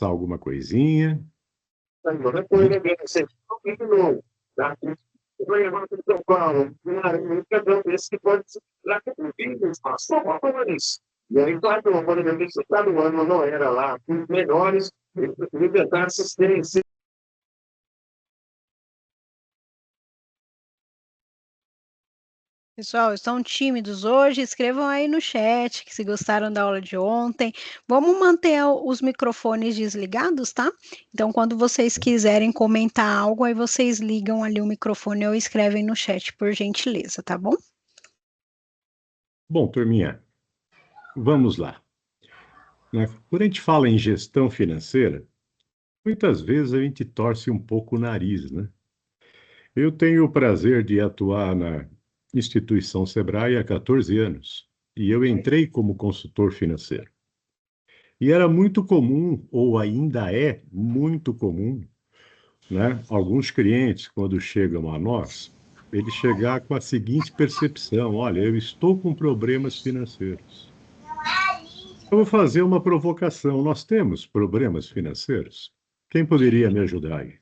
alguma coisinha. Agora foi você de novo, tá? Vai levar para São Paulo, esse que pode ser lá que eu vi, passou uma coisa nisso. E aí, claro, quando eu vi que está no ano, não era lá, os melhores, eu tentar assistência. Pessoal, estão tímidos hoje? Escrevam aí no chat que se gostaram da aula de ontem. Vamos manter os microfones desligados, tá? Então, quando vocês quiserem comentar algo, aí vocês ligam ali o microfone ou escrevem no chat, por gentileza, tá bom? Bom, turminha, vamos lá. Quando a gente fala em gestão financeira, muitas vezes a gente torce um pouco o nariz, né? Eu tenho o prazer de atuar na instituição Sebrae há 14 anos e eu entrei como consultor financeiro. E era muito comum, ou ainda é muito comum, né? Alguns clientes, quando chegam a nós, eles chegar com a seguinte percepção: olha, eu estou com problemas financeiros. Eu vou fazer uma provocação. Nós temos problemas financeiros? Quem poderia me ajudar aí?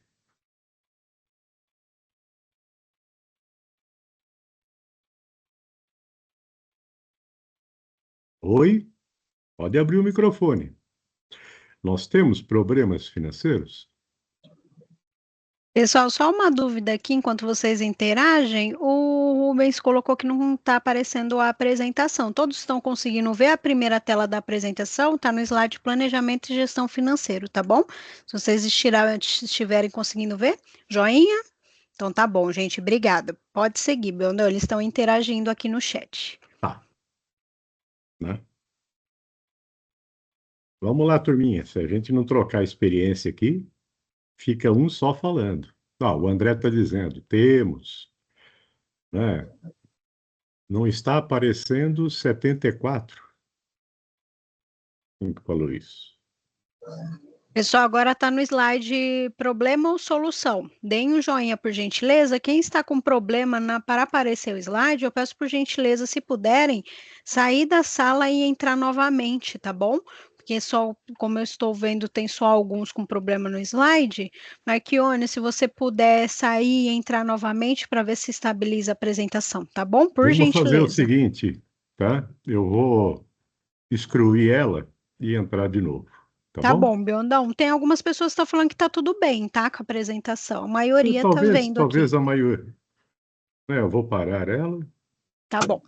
Oi? Pode abrir o microfone. Nós temos problemas financeiros? Pessoal, só uma dúvida aqui, enquanto vocês interagem, o Rubens colocou que não está aparecendo a apresentação. Todos estão conseguindo ver a primeira tela da apresentação? Está no slide Planejamento e Gestão Financeiro, tá bom? Se vocês estiverem conseguindo ver, joinha? Então tá bom, gente, obrigada. Pode seguir, Belnão, eles estão interagindo aqui no chat. Tá. Né? Vamos lá, turminha. Se a gente não trocar a experiência aqui, fica um só falando. O André está dizendo, temos. Né? Não está aparecendo 74. Quem que falou isso? Pessoal, agora está no slide problema ou solução. Deem um joinha, por gentileza. Quem está com problema para aparecer o slide, eu peço por gentileza, se puderem, sair da sala e entrar novamente, tá bom? Porque só, como eu estou vendo, tem só alguns com problema no slide. Marquione, se você puder sair e entrar novamente para ver se estabiliza a apresentação, tá bom? Por Vamos gentileza. fazer o seguinte, tá? Eu vou excluir ela e entrar de novo. Tá bom, Biondão. Tem algumas pessoas que estão falando que tá tudo bem, tá? Com a apresentação. A maioria tá vendo aqui. Talvez a maioria. Eu vou parar ela. Tá bom.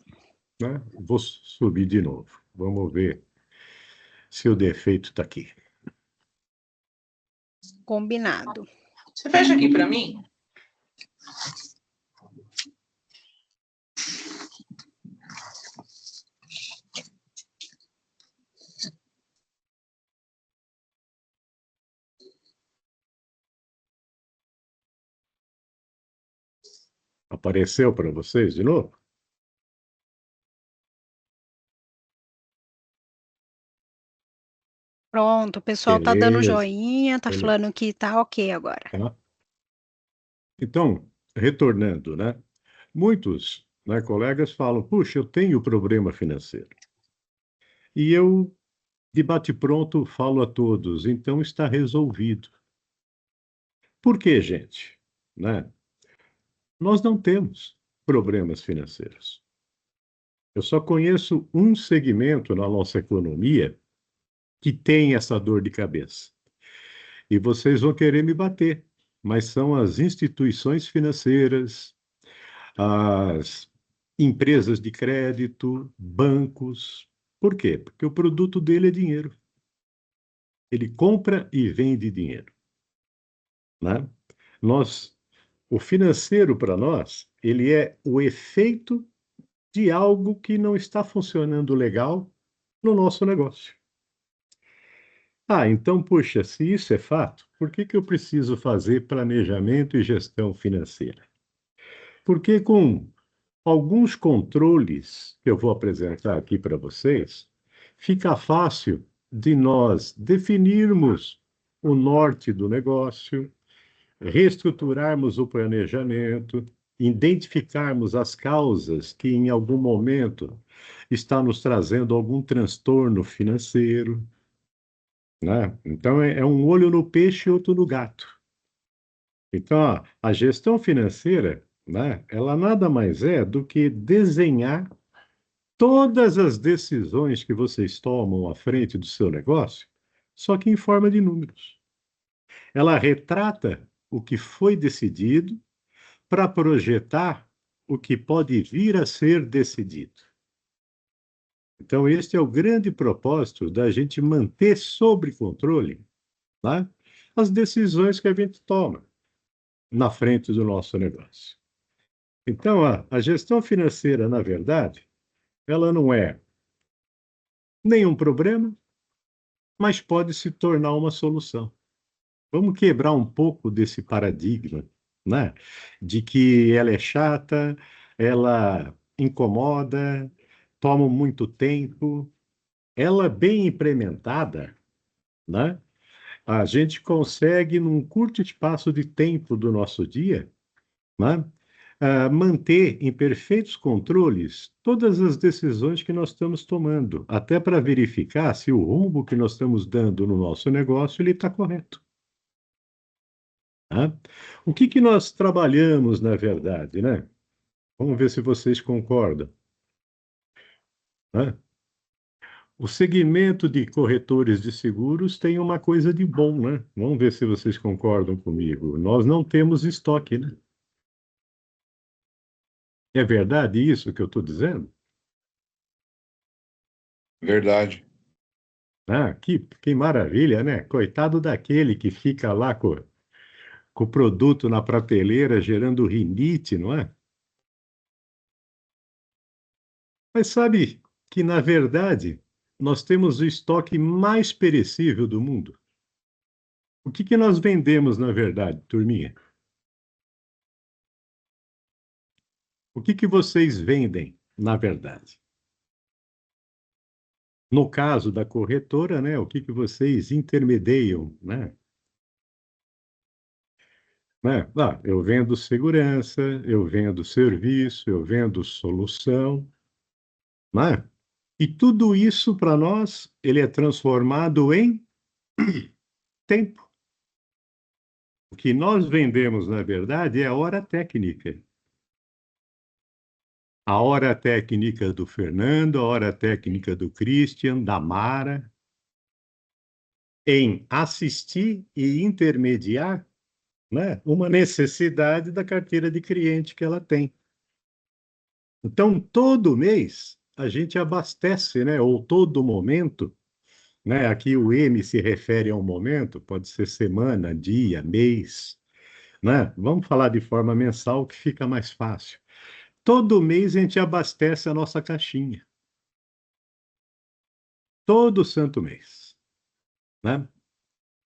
Né? Vou subir de novo. Vamos ver se o defeito está aqui. Combinado. Você fecha aqui para mim? Apareceu para vocês de novo? Pronto, o pessoal tá dando Beleza. joinha, tá Beleza. falando que tá ok agora. Tá? Então, retornando, né? Muitos, né, colegas falam, puxa, eu tenho problema financeiro. E eu, de bate-pronto, falo a todos, então está resolvido. Por quê, gente? Né? Nós não temos problemas financeiros. Eu só conheço um segmento na nossa economia que tem essa dor de cabeça. E vocês vão querer me bater, mas são as instituições financeiras, as empresas de crédito, bancos. Por quê? Porque o produto dele é dinheiro. Ele compra e vende dinheiro. Né? O financeiro, para nós, ele é o efeito de algo que não está funcionando legal no nosso negócio. Então, puxa, se isso é fato, por que eu preciso fazer planejamento e gestão financeira? Porque com alguns controles que eu vou apresentar aqui para vocês, fica fácil de nós definirmos o norte do negócio, reestruturarmos o planejamento, identificarmos as causas que em algum momento está nos trazendo algum transtorno financeiro, né? Então, é um olho no peixe e outro no gato. Então, ó, a gestão financeira, né, ela nada mais é do que desenhar todas as decisões que vocês tomam à frente do seu negócio, só que em forma de números. Ela retrata o que foi decidido para projetar o que pode vir a ser decidido. Então, este é o grande propósito da gente manter sob controle, né, as decisões que a gente toma na frente do nosso negócio. Então, a gestão financeira, na verdade, ela não é nenhum problema, mas pode se tornar uma solução. Vamos quebrar um pouco desse paradigma, né? De que ela é chata, ela incomoda, toma muito tempo. Ela bem implementada, né? A gente consegue, num curto espaço de tempo do nosso dia, né, manter em perfeitos controles todas as decisões que nós estamos tomando, até para verificar se o rumo que nós estamos dando no nosso negócio ele está correto. Tá? O que nós trabalhamos, na verdade, né? Vamos ver se vocês concordam. Né? O segmento de corretores de seguros tem uma coisa de bom, né? Vamos ver se vocês concordam comigo. Nós não temos estoque, né? É verdade isso que eu estou dizendo? Verdade. Ah, que maravilha, né? Coitado daquele que fica lá com o produto na prateleira gerando rinite, não é? Mas sabe que, na verdade, nós temos o estoque mais perecível do mundo. O que nós vendemos, na verdade, turminha? O que vocês vendem, na verdade? No caso da corretora, né, o que vocês intermediam, né? Né? Ah, eu vendo segurança, eu vendo serviço, eu vendo solução, né? E tudo isso, para nós, ele é transformado em tempo. O que nós vendemos, na verdade, é a hora técnica. A hora técnica do Fernando, a hora técnica do Christian, da Mara, em assistir e intermediar, né, uma necessidade da carteira de cliente que ela tem. Então, todo mês, a gente abastece, né, ou todo momento, né, aqui o M se refere a um momento, pode ser semana, dia, mês, né? Vamos falar de forma mensal que fica mais fácil. Todo mês a gente abastece a nossa caixinha. Todo santo mês, né?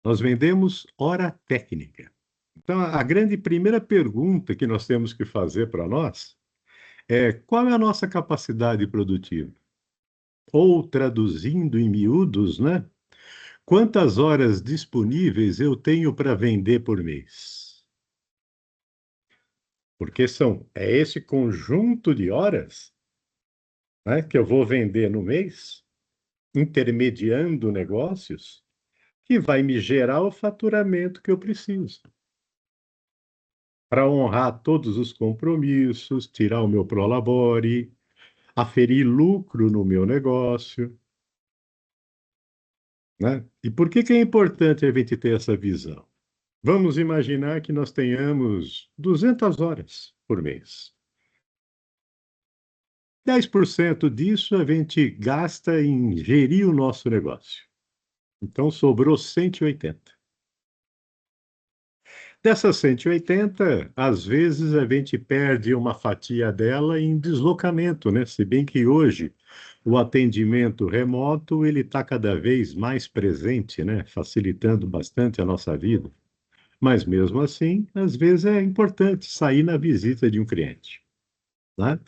Nós vendemos hora técnica. Então, a grande primeira pergunta que nós temos que fazer para nós é qual é a nossa capacidade produtiva? Ou, traduzindo em miúdos, né? Quantas horas disponíveis eu tenho para vender por mês? Porque é esse conjunto de horas, né, que eu vou vender no mês, intermediando negócios, que vai me gerar o faturamento que eu preciso. Para honrar todos os compromissos, tirar o meu prolabore, aferir lucro no meu negócio. Né? E por que é importante a gente ter essa visão? Vamos imaginar que nós tenhamos 200 horas por mês. 10% disso a gente gasta em gerir o nosso negócio. Então, sobrou 180. Dessas 180, às vezes a gente perde uma fatia dela em deslocamento, né? Se bem que hoje o atendimento remoto ele está cada vez mais presente, né? Facilitando bastante a nossa vida. Mas mesmo assim, às vezes é importante sair na visita de um cliente, né?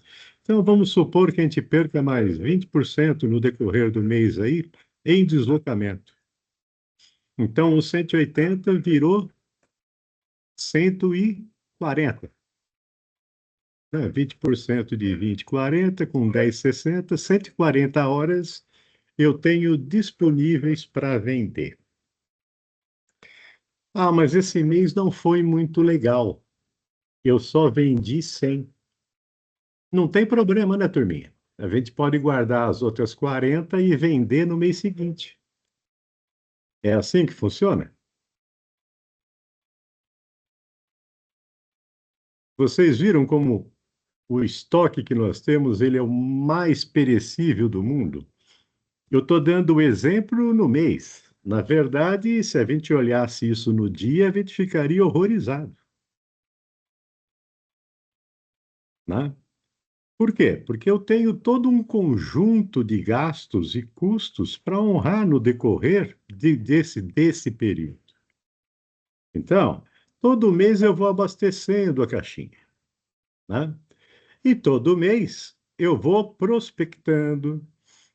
Então vamos supor que a gente perca mais 20% no decorrer do mês aí em deslocamento. Então o 180 virou 140. 20% de 20, 40, com 10, 60, 140 horas eu tenho disponíveis para vender. Ah, mas esse mês não foi muito legal. Eu só vendi 100. Não tem problema, né, turminha? A gente pode guardar as outras 40 e vender no mês seguinte. É assim que funciona? Vocês viram como o estoque que nós temos, ele é o mais perecível do mundo? Eu estou dando o exemplo no mês. Na verdade, se a gente olhasse isso no dia, a gente ficaria horrorizado, né? Por quê? Porque eu tenho todo um conjunto de gastos e custos para honrar no decorrer desse período. Então, todo mês eu vou abastecendo a caixinha, né? E todo mês eu vou prospectando,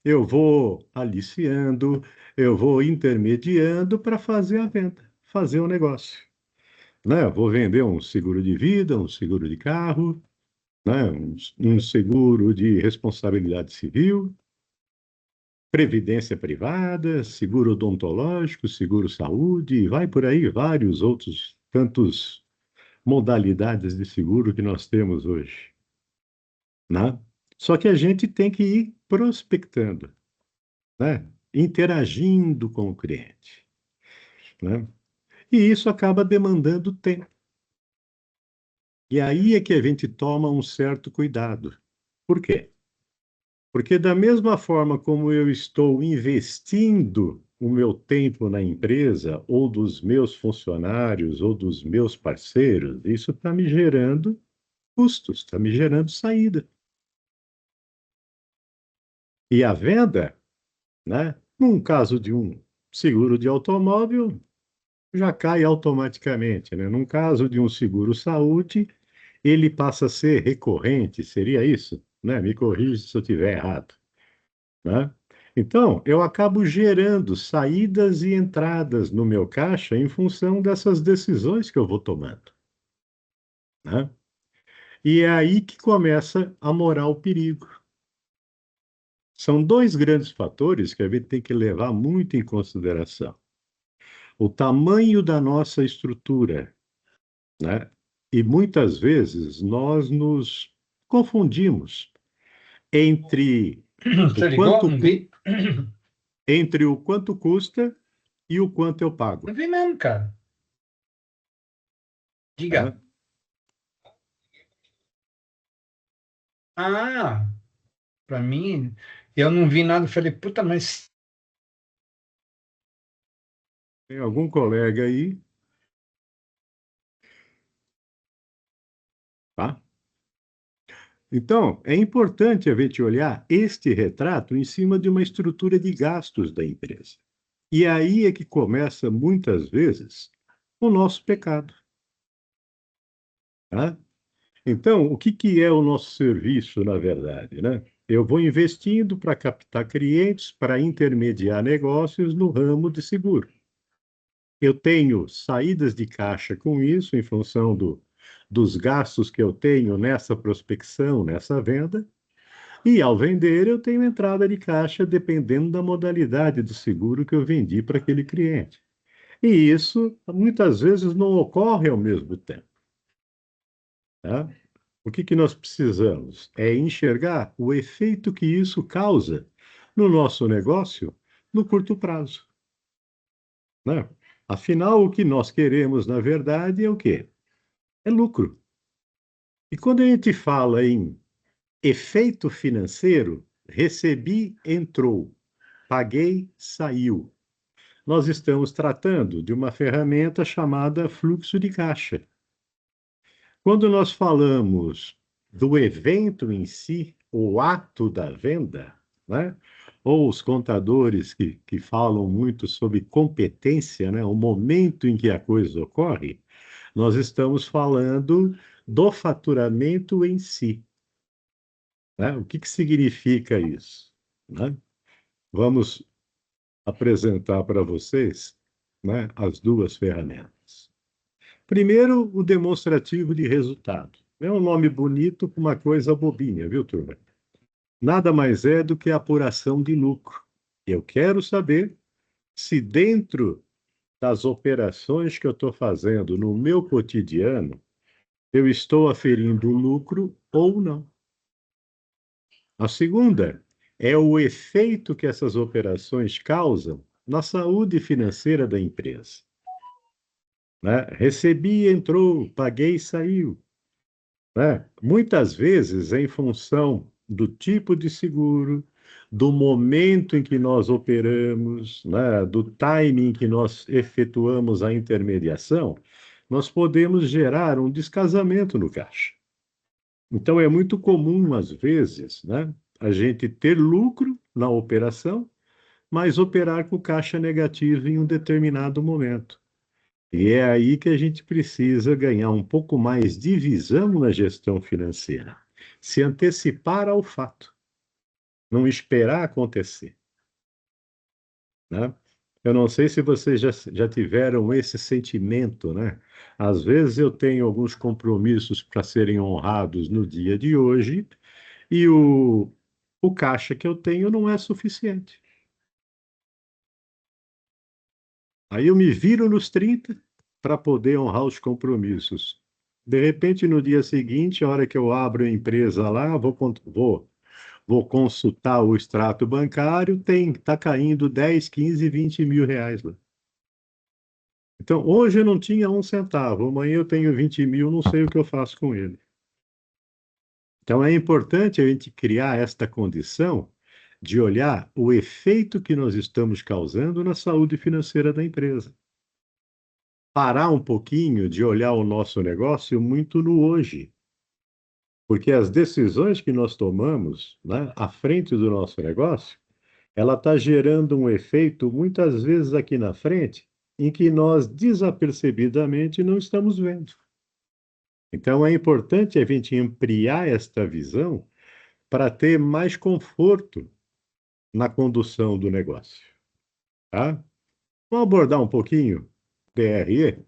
eu vou aliciando, eu vou intermediando para fazer a venda, fazer o negócio, né? Eu vou vender um seguro de vida, um seguro de carro, né? Um seguro de responsabilidade civil, previdência privada, seguro odontológico, seguro saúde, e vai por aí vários outros tantos modalidades de seguro que nós temos hoje, né? Só que a gente tem que ir prospectando, né? Interagindo com o cliente, né? E isso acaba demandando tempo. E aí é que a gente toma um certo cuidado. Por quê? Porque da mesma forma como eu estou investindo o meu tempo na empresa, ou dos meus funcionários, ou dos meus parceiros, isso está me gerando custos, está me gerando saída. E a venda, né? Num caso de um seguro de automóvel, já cai automaticamente, né? Num caso de um seguro saúde, ele passa a ser recorrente, seria isso, né? Me corrija se eu estiver errado, né? Então, eu acabo gerando saídas e entradas no meu caixa em função dessas decisões que eu vou tomando, né? E é aí que começa a morar o perigo. São dois grandes fatores que a gente tem que levar muito em consideração. O tamanho da nossa estrutura, né? E muitas vezes nós nos confundimos entre o Você ligou? quanto, Não vi? entre o quanto custa e o quanto eu pago, Não vi mesmo, cara. né? Diga. Ah, pra mim, eu não vi nada. Falei, puta, mas. Tem algum colega aí, tá? Então, é importante a gente olhar este retrato em cima de uma estrutura de gastos da empresa. E aí é que começa, muitas vezes, o nosso pecado, tá? Então, o que que é o nosso serviço, na verdade, né? Eu vou investindo para captar clientes, para intermediar negócios no ramo de seguro. Eu tenho saídas de caixa com isso, em função dos gastos que eu tenho nessa prospecção, nessa venda, e ao vender, eu tenho entrada de caixa dependendo da modalidade do seguro que eu vendi para aquele cliente. E isso muitas vezes não ocorre ao mesmo tempo, tá? O que que nós precisamos? É enxergar o efeito que isso causa no nosso negócio no curto prazo, né? Afinal, o que nós queremos, na verdade, é o quê? É lucro. E quando a gente fala em efeito financeiro, recebi, entrou, paguei, saiu. Nós estamos tratando de uma ferramenta chamada fluxo de caixa. Quando nós falamos do evento em si, o ato da venda, né? Ou os contadores que falam muito sobre competência, né? O momento em que a coisa ocorre, nós estamos falando do faturamento em si, né? O que que significa isso, né? Vamos apresentar para vocês, né, as duas ferramentas. Primeiro, o demonstrativo de resultado. É um nome bonito para uma coisa bobinha, viu, turma? Nada mais é do que a apuração de lucro. Eu quero saber se dentro das operações que eu estou fazendo no meu cotidiano, eu estou aferindo lucro ou não. A segunda é o efeito que essas operações causam na saúde financeira da empresa. Né? Recebi, entrou, paguei, saiu. Né? Muitas vezes, em função do tipo de seguro, do momento em que nós operamos, né? Do timing que nós efetuamos a intermediação, nós podemos gerar um descasamento no caixa. Então, é muito comum, às vezes, né? A gente ter lucro na operação, mas operar com caixa negativo em um determinado momento. E é aí que a gente precisa ganhar um pouco mais de visão na gestão financeira. Se antecipar ao fato, não esperar acontecer. Né? Eu não sei se vocês já tiveram esse sentimento, né? Às vezes eu tenho alguns compromissos para serem honrados no dia de hoje e o caixa que eu tenho não é suficiente. Aí eu me viro nos 30 para poder honrar os compromissos. De repente, no dia seguinte, a hora que eu abro a empresa lá, vou consultar o extrato bancário, está caindo 10, 15, 20 mil reais lá. Então, hoje eu não tinha um centavo, amanhã eu tenho 20 mil, não sei o que eu faço com ele. Então, é importante a gente criar esta condição de olhar o efeito que nós estamos causando na saúde financeira da empresa. Parar um pouquinho de olhar o nosso negócio muito no hoje. Porque as decisões que nós tomamos, né, à frente do nosso negócio, ela está gerando um efeito, muitas vezes aqui na frente, em que nós desapercebidamente não estamos vendo. Então, é importante a gente ampliar esta visão para ter mais conforto na condução do negócio. Tá? Vamos abordar um pouquinho DRE,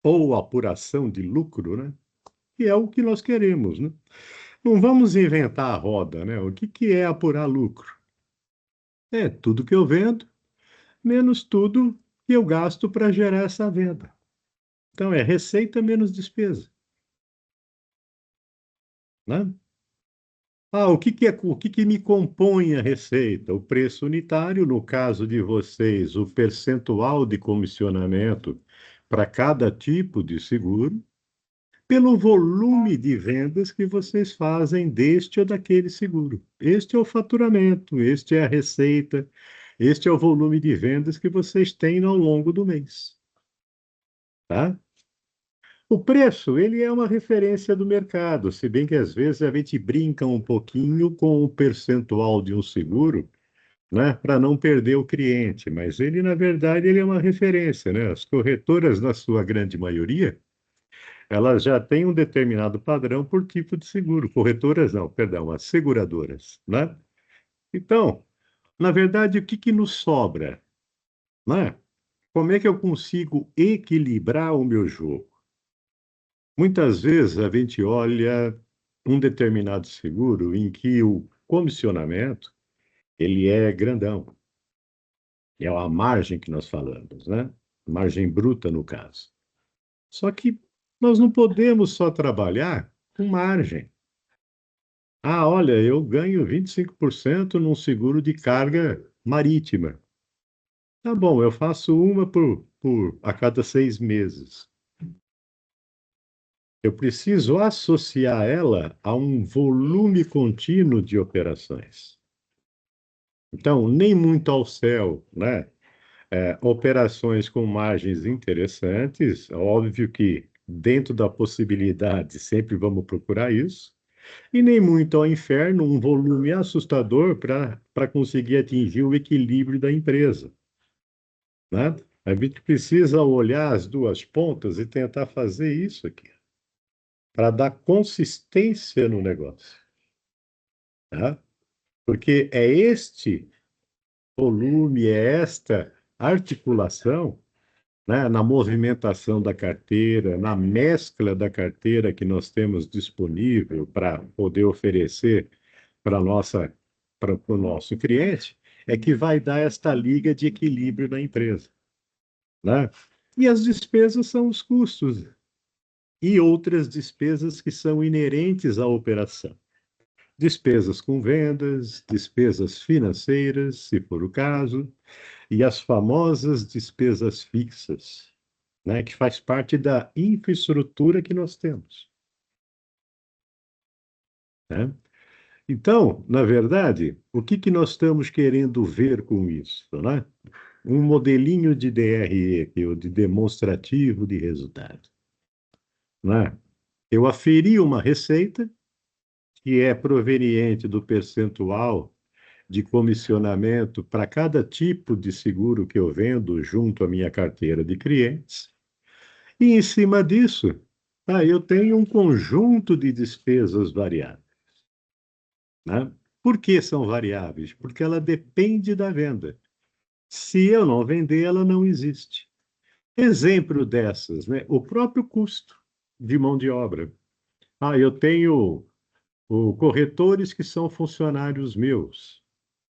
ou apuração de lucro, né? Que é o que nós queremos, né? Não vamos inventar a roda, né? O que é apurar lucro? É tudo que eu vendo, menos tudo que eu gasto para gerar essa venda. Então, é receita menos despesa. Né? O que que me compõe a receita? O preço unitário, no caso de vocês, o percentual de comissionamento para cada tipo de seguro, pelo volume de vendas que vocês fazem deste ou daquele seguro. Este é o faturamento, este é a receita, este é o volume de vendas que vocês têm ao longo do mês. Tá? O preço, ele é uma referência do mercado, se bem que às vezes a gente brinca um pouquinho com o percentual de um seguro, né, para não perder o cliente, mas ele, na verdade, ele é uma referência, né? As corretoras, na sua grande maioria, elas já têm um determinado padrão por tipo de seguro. Corretoras não, perdão, as seguradoras, né? Então, na verdade, o que que nos sobra, né? Como é que eu consigo equilibrar o meu jogo? Muitas vezes a gente olha um determinado seguro em que o comissionamento ele é grandão. É a margem que nós falamos, né? Margem bruta, no caso. Só que nós não podemos só trabalhar com margem. Ah, olha, eu ganho 25% num seguro de carga marítima. Tá bom, eu faço uma a cada 6 meses. Eu preciso associar ela a um volume contínuo de operações. Então, nem muito ao céu, né? Operações com margens interessantes, óbvio que dentro da possibilidade sempre vamos procurar isso, e nem muito ao inferno, um volume assustador para conseguir atingir o equilíbrio da empresa. Né? A gente precisa olhar as duas pontas e tentar fazer isso aqui, para dar consistência no negócio. Tá? Porque é este volume, é esta articulação, né, na movimentação da carteira, na mescla da carteira que nós temos disponível para poder oferecer para o nosso cliente, é que vai dar esta liga de equilíbrio na empresa, né? E as despesas são os custos e outras despesas que são inerentes à operação. Despesas com vendas, despesas financeiras, se for o caso, e as famosas despesas fixas, né, que faz parte da infraestrutura que nós temos, né? Então, na verdade, o que que nós estamos querendo ver com isso, né? Um modelinho de DRE, que é o de demonstrativo de resultado, né? Eu aferi uma receita que é proveniente do percentual de comissionamento para cada tipo de seguro que eu vendo junto à minha carteira de clientes. E em cima disso, eu tenho um conjunto de despesas variáveis, né? Por que são variáveis? Porque ela depende da venda. Se eu não vender, ela não existe. Exemplo dessas, né? O próprio custo de mão de obra. Eu tenho corretores que são funcionários meus,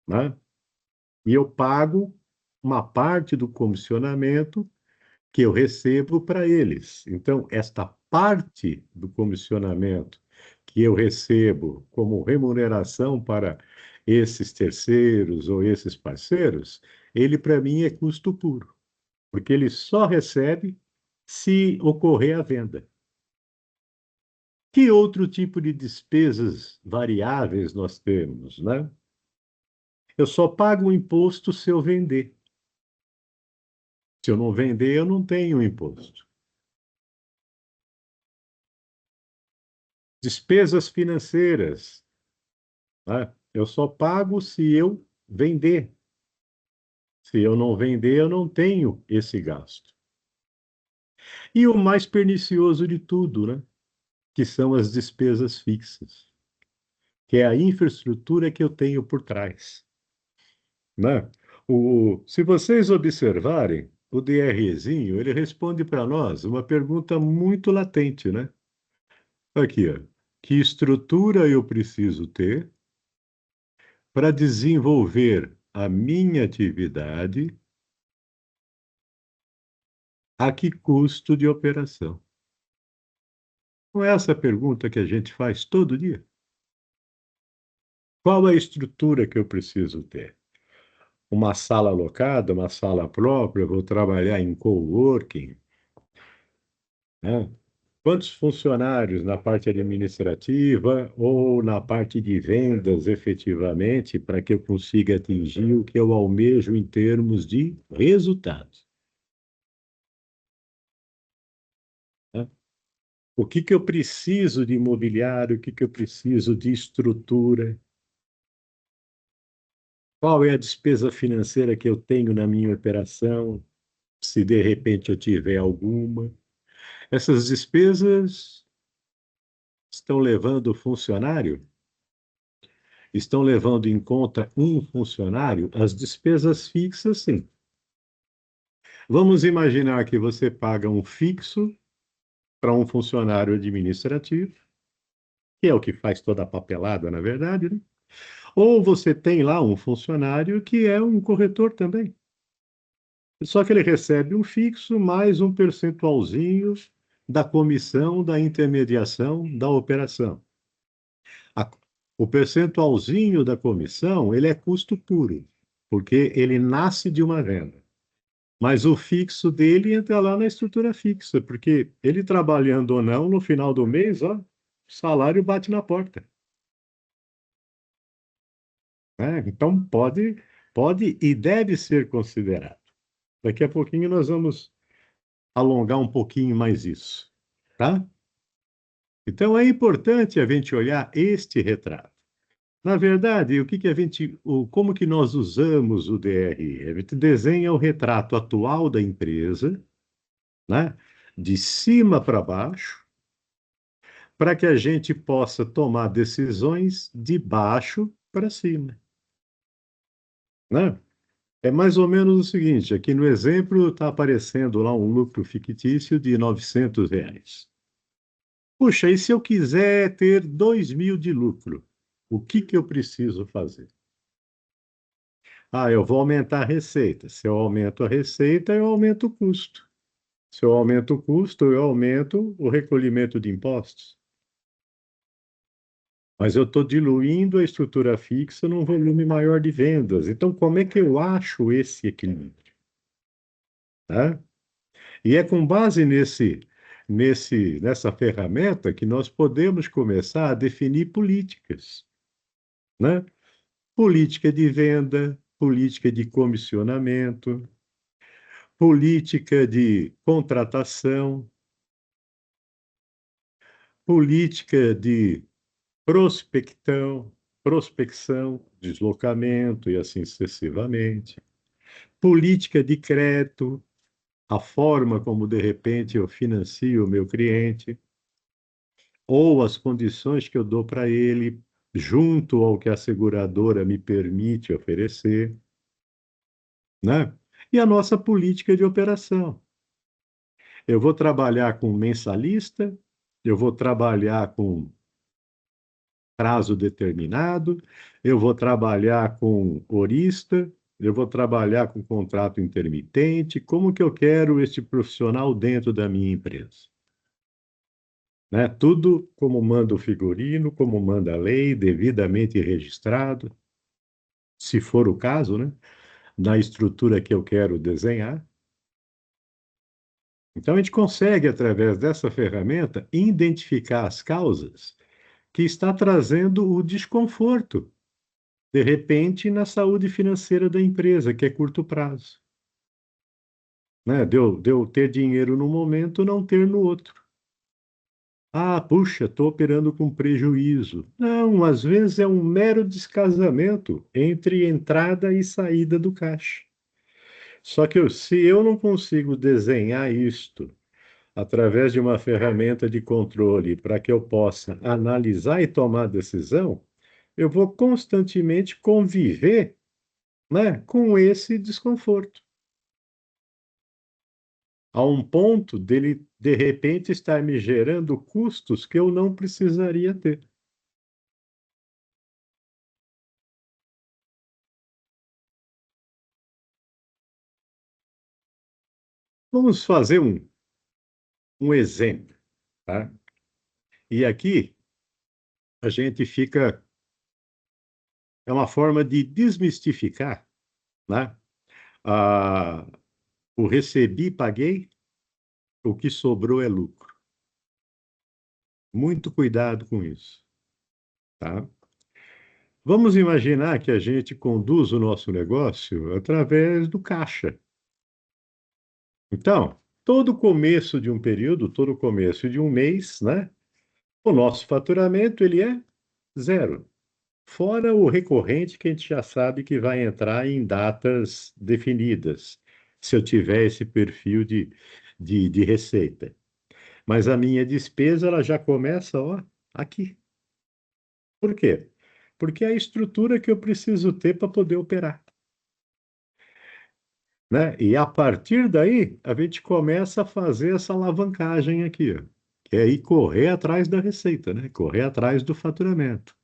né? E eu pago uma parte do comissionamento que eu recebo para eles. Então, esta parte do comissionamento que eu recebo como remuneração para esses terceiros ou esses parceiros, ele para mim é custo puro, porque ele só recebe se ocorrer a venda. Que outro tipo de despesas variáveis nós temos, né? Eu só pago o imposto se eu vender. Se eu não vender, eu não tenho imposto. Despesas financeiras, né? Eu só pago se eu vender. Se eu não vender, eu não tenho esse gasto. E o mais pernicioso de tudo, né? Que são as despesas fixas, que é a infraestrutura que eu tenho por trás, né? Se vocês observarem, o DREzinho, ele responde para nós uma pergunta muito latente, né? Aqui, ó. Que estrutura eu preciso ter para desenvolver a minha atividade a que custo de operação? Não é essa a pergunta que a gente faz todo dia? Qual é a estrutura que eu preciso ter? Uma sala alocada, uma sala própria, vou trabalhar em coworking, né? Quantos funcionários na parte administrativa ou na parte de vendas, efetivamente, para que eu consiga atingir o que eu almejo em termos de resultados, né? O que que eu preciso de imobiliário, o que que eu preciso de estrutura, qual é a despesa financeira que eu tenho na minha operação, se de repente eu tiver alguma. Essas despesas estão levando o funcionário? Estão levando em conta um funcionário? As despesas fixas, sim. Vamos imaginar que você paga um fixo para um funcionário administrativo, que é o que faz toda a papelada, na verdade, né? Ou você tem lá um funcionário que é um corretor também. Só que ele recebe um fixo mais um percentualzinho da comissão da intermediação da operação. A- o percentualzinho da comissão, ele é custo puro, porque ele nasce de uma venda. Mas o fixo dele entra lá na estrutura fixa, porque ele trabalhando ou não, no final do mês, ó, o salário bate na porta, né? Então pode e deve ser considerado. Daqui a pouquinho nós vamos alongar um pouquinho mais isso, tá? Então é importante a gente olhar este retrato. Na verdade, como que nós usamos o DRE? A gente desenha o retrato atual da empresa, né? De cima para baixo, para que a gente possa tomar decisões de baixo para cima, né? É mais ou menos o seguinte, aqui no exemplo está aparecendo lá um lucro fictício de R$ 900. Puxa, e se eu quiser ter 2.000 de lucro, o que que eu preciso fazer? Ah, eu vou aumentar a receita. Se eu aumento a receita, eu aumento o custo. Se eu aumento o custo, eu aumento o recolhimento de impostos. Mas eu estou diluindo a estrutura fixa num volume maior de vendas. Então, como é que eu acho esse equilíbrio? Tá? E é com base nessa ferramenta que nós podemos começar a definir políticas, né? Política de venda, política de comissionamento, política de contratação, política de prospecção, deslocamento e assim sucessivamente, política de crédito, a forma como de repente eu financio o meu cliente, ou as condições que eu dou para ele, junto ao que a seguradora me permite oferecer, né? E a nossa política de operação. Eu vou trabalhar com mensalista, eu vou trabalhar com prazo determinado, eu vou trabalhar com horista, eu vou trabalhar com contrato intermitente, como que eu quero este profissional dentro da minha empresa? Né? Tudo como manda o figurino, como manda a lei, devidamente registrado, se for o caso, né? Na estrutura que eu quero desenhar. Então, a gente consegue, através dessa ferramenta, identificar as causas que está trazendo o desconforto, de repente, na saúde financeira da empresa, que é curto prazo. Né? De eu ter dinheiro num momento, não ter no outro. Ah, puxa, estou operando com prejuízo. Não, às vezes é um mero descasamento entre entrada e saída do caixa. Só que se eu não consigo desenhar isto através de uma ferramenta de controle para que eu possa analisar e tomar decisão, eu vou constantemente conviver, né, com esse desconforto. A um ponto dele, de repente, estar me gerando custos que eu não precisaria ter. Vamos fazer um exemplo, tá? E aqui a gente fica. É uma forma de desmistificar, né? Ah, o recebi, paguei, o que sobrou é lucro. Muito cuidado com isso, tá? Vamos imaginar que a gente conduz o nosso negócio através do caixa. Então, todo começo de um período, todo começo de um mês, né? O nosso faturamento ele é zero. Fora o recorrente que a gente já sabe que vai entrar em datas definidas, se eu tiver esse perfil de receita. Mas a minha despesa ela já começa, ó, aqui. Por quê? Porque é a estrutura que eu preciso ter para poder operar. Né? E a partir daí, a gente começa a fazer essa alavancagem aqui, ó, que é ir correr atrás da receita, né? Correr atrás do faturamento.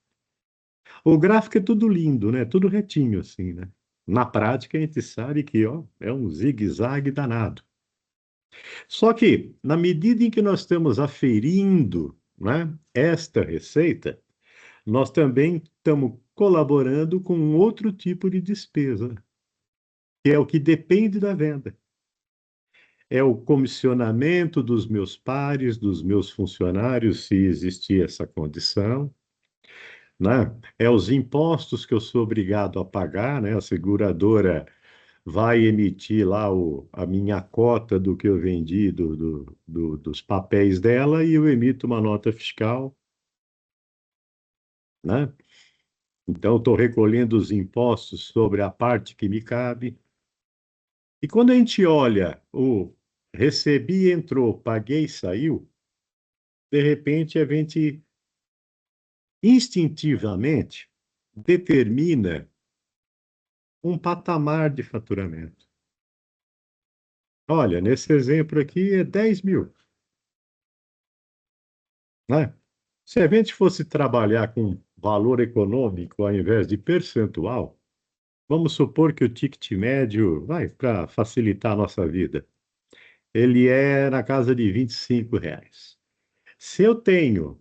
O gráfico é tudo lindo, né? Tudo retinho, assim, né? Na prática, a gente sabe que, ó, é um zigue-zague danado. Só que, na medida em que nós estamos aferindo, né, esta receita, nós também estamos colaborando com um outro tipo de despesa, que é o que depende da venda. É o comissionamento dos meus pares, dos meus funcionários, se existir essa condição, né? É os impostos que eu sou obrigado a pagar, né? A seguradora vai emitir lá a minha cota do que eu vendi dos papéis dela e eu emito uma nota fiscal, né? Então, estou recolhendo os impostos sobre a parte que me cabe. E quando a gente olha o recebi, entrou, paguei, saiu, de repente a gente instintivamente determina um patamar de faturamento. Olha, nesse exemplo aqui é 10 mil, né? Se a gente fosse trabalhar com valor econômico ao invés de percentual, Vamos supor que o ticket médio, vai, para facilitar a nossa vida, ele é na casa de R$ 25. Se eu tenho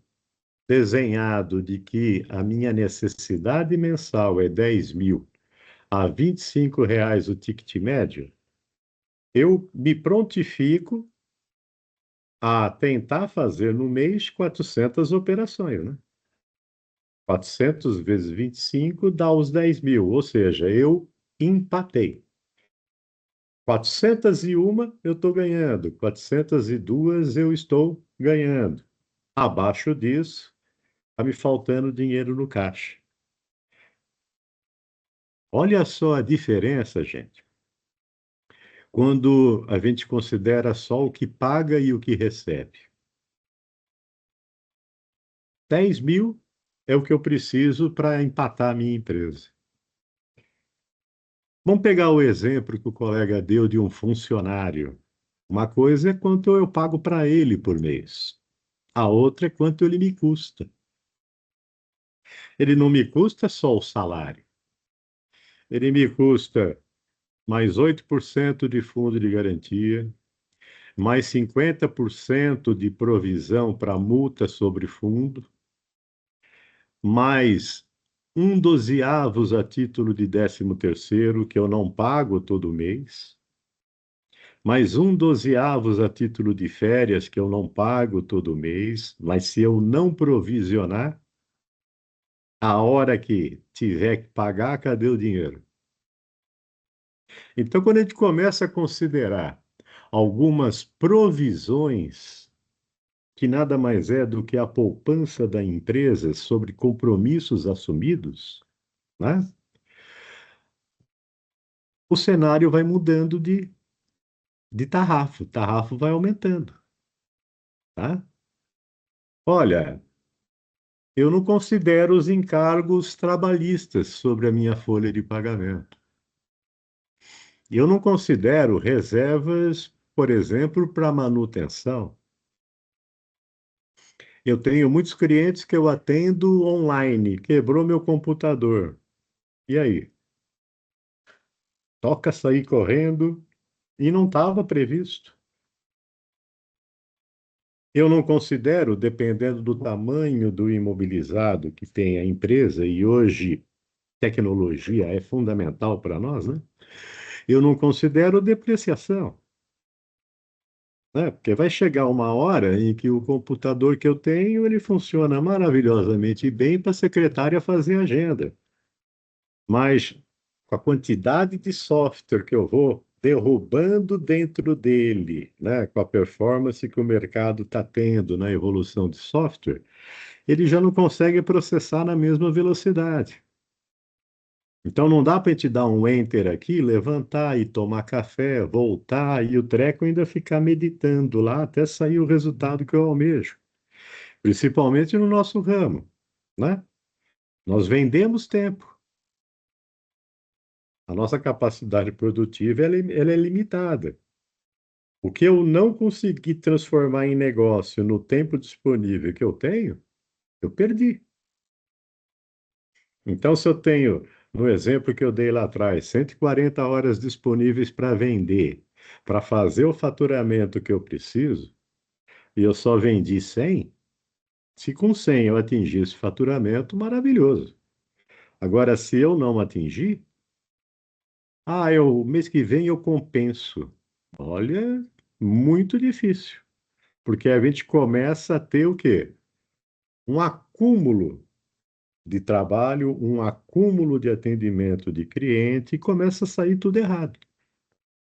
desenhado de que a minha necessidade mensal é 10.000 a R$ 25 o ticket médio, eu me prontifico a tentar fazer no mês 400 operações, né? 400 vezes 25 dá os 10.000, ou seja, eu empatei. 401 eu estou ganhando, 402 eu estou ganhando. Abaixo disso, está me faltando dinheiro no caixa. Olha só a diferença, gente, quando a gente considera só o que paga e o que recebe. 10.000 é o que eu preciso para empatar a minha empresa. Vamos pegar o exemplo que o colega deu de um funcionário. Uma coisa é quanto eu pago para ele por mês. A outra é quanto ele me custa. Ele não me custa só o salário. Ele me custa mais 8% de fundo de garantia, mais 50% de provisão para multa sobre fundo, mais 1/12 a título de 13º, que eu não pago todo mês, mais 1/12 a título de férias, que eu não pago todo mês, mas se eu não provisionar, a hora que tiver que pagar, cadê o dinheiro? Então, quando a gente começa a considerar algumas provisões, que nada mais é do que a poupança da empresa sobre compromissos assumidos, né? O cenário vai mudando de tarrafo, o tarrafo vai aumentando, tá? Olha, eu não considero os encargos trabalhistas sobre a minha folha de pagamento. Eu não considero reservas, por exemplo, para manutenção. Eu tenho muitos clientes que eu atendo online, quebrou meu computador. E aí? Toca sair correndo e não estava previsto. Eu não considero, dependendo do tamanho do imobilizado que tem a empresa, e hoje tecnologia é fundamental para nós, né? Eu não considero depreciação, né? Porque vai chegar uma hora em que o computador que eu tenho, ele funciona maravilhosamente bem para a secretária fazer agenda. Mas com a quantidade de software que eu vou derrubando dentro dele, né, com a performance que o mercado está tendo na evolução de software, ele já não consegue processar na mesma velocidade. Então não dá para gente dar um enter aqui, levantar e tomar café, voltar e o treco ainda ficar meditando lá até sair o resultado que eu almejo. Principalmente no nosso ramo, né? Nós vendemos tempo. A nossa capacidade produtiva ela é limitada. O que eu não consegui transformar em negócio no tempo disponível que eu tenho, eu perdi. Então, se eu tenho, no exemplo que eu dei lá atrás, 140 horas disponíveis para vender, para fazer o faturamento que eu preciso, e eu só vendi 100, se com 100 eu atingir esse faturamento, maravilhoso. Agora, se eu não atingir, mês que vem eu compenso. Olha, muito difícil, porque a gente começa a ter o quê? Um acúmulo de trabalho, um acúmulo de atendimento de cliente e começa a sair tudo errado.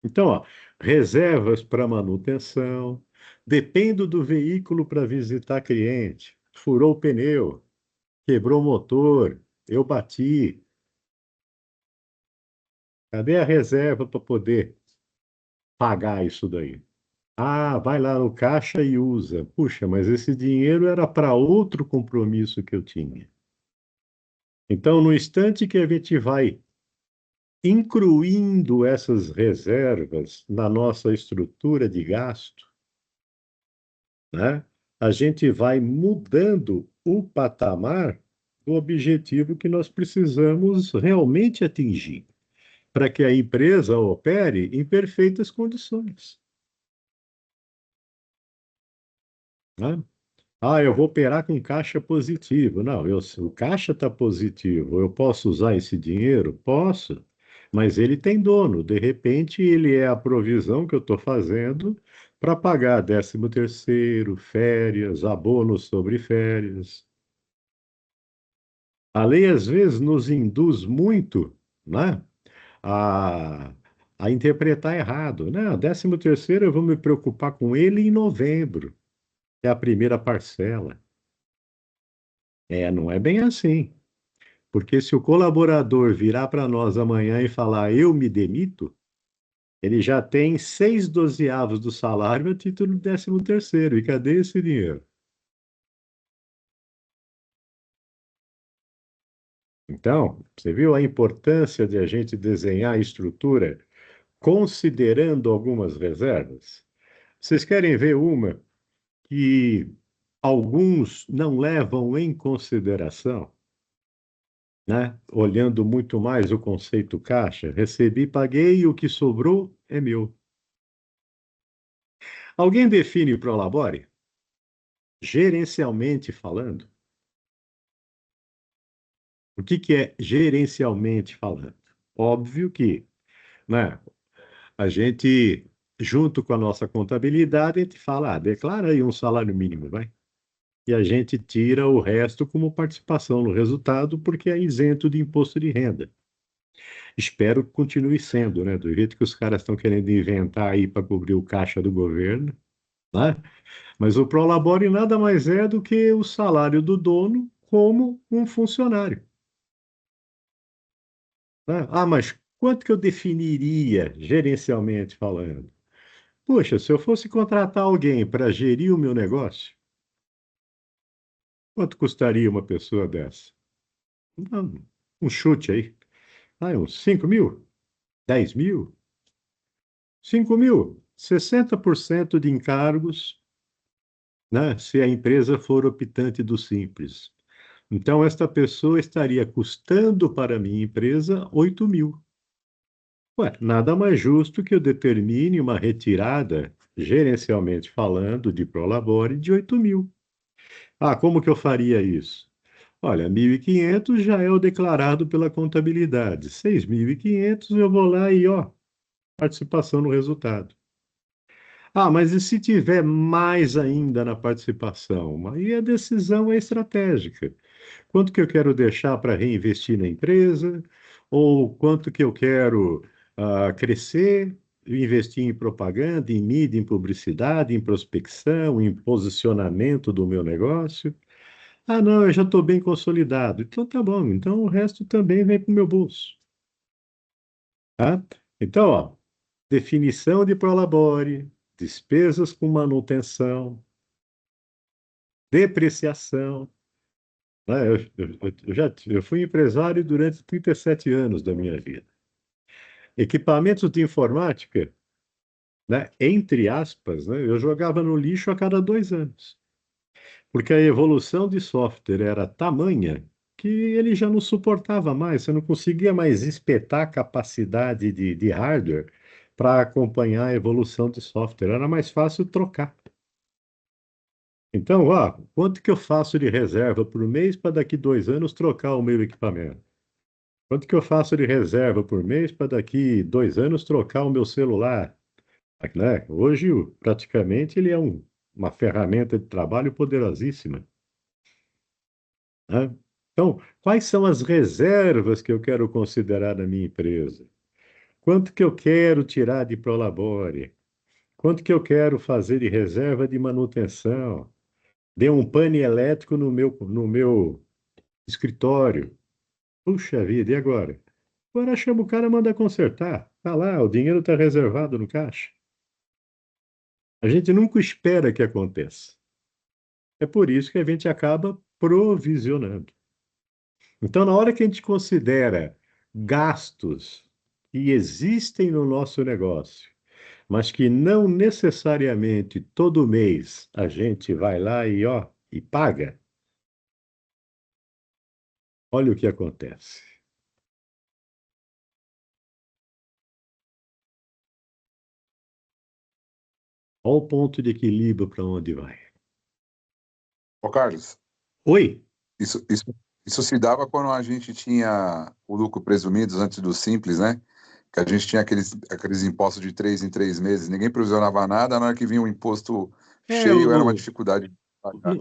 Então, ó, reservas para manutenção, dependo do veículo para visitar cliente, furou o pneu, quebrou o motor, eu bati. Cadê a reserva para poder pagar isso daí? Ah, vai lá no caixa e usa. Puxa, mas esse dinheiro era para outro compromisso que eu tinha. Então, no instante que a gente vai incluindo essas reservas na nossa estrutura de gasto, né, a gente vai mudando o patamar do objetivo que nós precisamos realmente atingir. para que a empresa opere em perfeitas condições. Né? Ah, eu vou operar com caixa positivo. Não, o caixa está positivo. Eu posso usar esse dinheiro? Posso, mas ele tem dono. De repente, ele é a provisão que eu estou fazendo para pagar 13º, férias, abono sobre férias. A lei, às vezes, nos induz muito, né, a, a interpretar errado. Né? 13º, eu vou me preocupar com ele em novembro, que é a primeira parcela. Não é bem assim. Porque se o colaborador virar para nós amanhã e falar eu me demito, ele já tem 6/12 do salário a título de 13º. E cadê esse dinheiro? Então, você viu a importância de a gente desenhar a estrutura considerando algumas reservas? Vocês querem ver uma que alguns não levam em consideração? Né? Olhando muito mais o conceito caixa, recebi, paguei e o que sobrou é meu. Alguém define o Prolabore? Gerencialmente falando. O que é gerencialmente falando? Óbvio que, né, a gente, junto com a nossa contabilidade, a gente fala, declara aí um salário mínimo, vai. E a gente tira o resto como participação no resultado, porque é isento de imposto de renda. Espero que continue sendo, né? Do jeito que os caras estão querendo inventar aí para cobrir o caixa do governo, né? Mas o Prolabore nada mais é do que o salário do dono como um funcionário. Né? Ah, mas quanto que eu definiria, gerencialmente falando? Poxa, se eu fosse contratar alguém para gerir o meu negócio, quanto custaria uma pessoa dessa? Não, um chute aí. Uns 5 mil? 10 mil? 5 mil? 60% de encargos, né, se a empresa for optante do Simples. Então, esta pessoa estaria custando para a minha empresa 8 mil. Ué, nada mais justo que eu determine uma retirada, gerencialmente falando, de Prolabore de 8 mil. Ah, como que eu faria isso? Olha, 1.500 já é o declarado pela contabilidade. 6.500 eu vou lá e, ó, participação no resultado. Ah, mas e se tiver mais ainda na participação? Aí a decisão é estratégica. Quanto que eu quero deixar para reinvestir na empresa? Ou quanto que eu quero crescer, investir em propaganda, em mídia, em publicidade, em prospecção, em posicionamento do meu negócio? Ah, não, eu já estou bem consolidado. Então tá bom, então o resto também vem para o meu bolso. Tá? Então, ó, definição de prolabore, despesas com manutenção, depreciação. Né? Eu fui empresário durante 37 anos da minha vida. Equipamentos de informática, né, entre aspas, né, eu jogava no lixo a cada 2 anos, porque a evolução de software era tamanha que ele já não suportava mais, você não conseguia mais espetar a capacidade de hardware para acompanhar a evolução de software, era mais fácil trocar. Então, quanto que eu faço de reserva por mês para daqui 2 anos trocar o meu equipamento? Quanto que eu faço de reserva por mês para daqui 2 anos trocar o meu celular? Né? Hoje, praticamente, ele é uma ferramenta de trabalho poderosíssima. Né? Então, quais são as reservas que eu quero considerar na minha empresa? Quanto que eu quero tirar de prolabore? Quanto que eu quero fazer de reserva de manutenção? Deu um pane elétrico no meu escritório. Puxa vida, e agora? Agora chama o cara e manda consertar. Tá lá, o dinheiro está reservado no caixa. A gente nunca espera que aconteça. É por isso que a gente acaba provisionando. Então, na hora que a gente considera gastos que existem no nosso negócio, mas que não necessariamente todo mês a gente vai lá e paga, olha o que acontece. Olha o ponto de equilíbrio para onde vai. Ô, Carlos, Oi? isso se dava quando a gente tinha o lucro presumido antes do Simples, né? Que a gente tinha aqueles impostos de 3 em 3 meses, ninguém provisionava nada, na hora que vinha o imposto É, cheio, era uma dificuldade de pagar.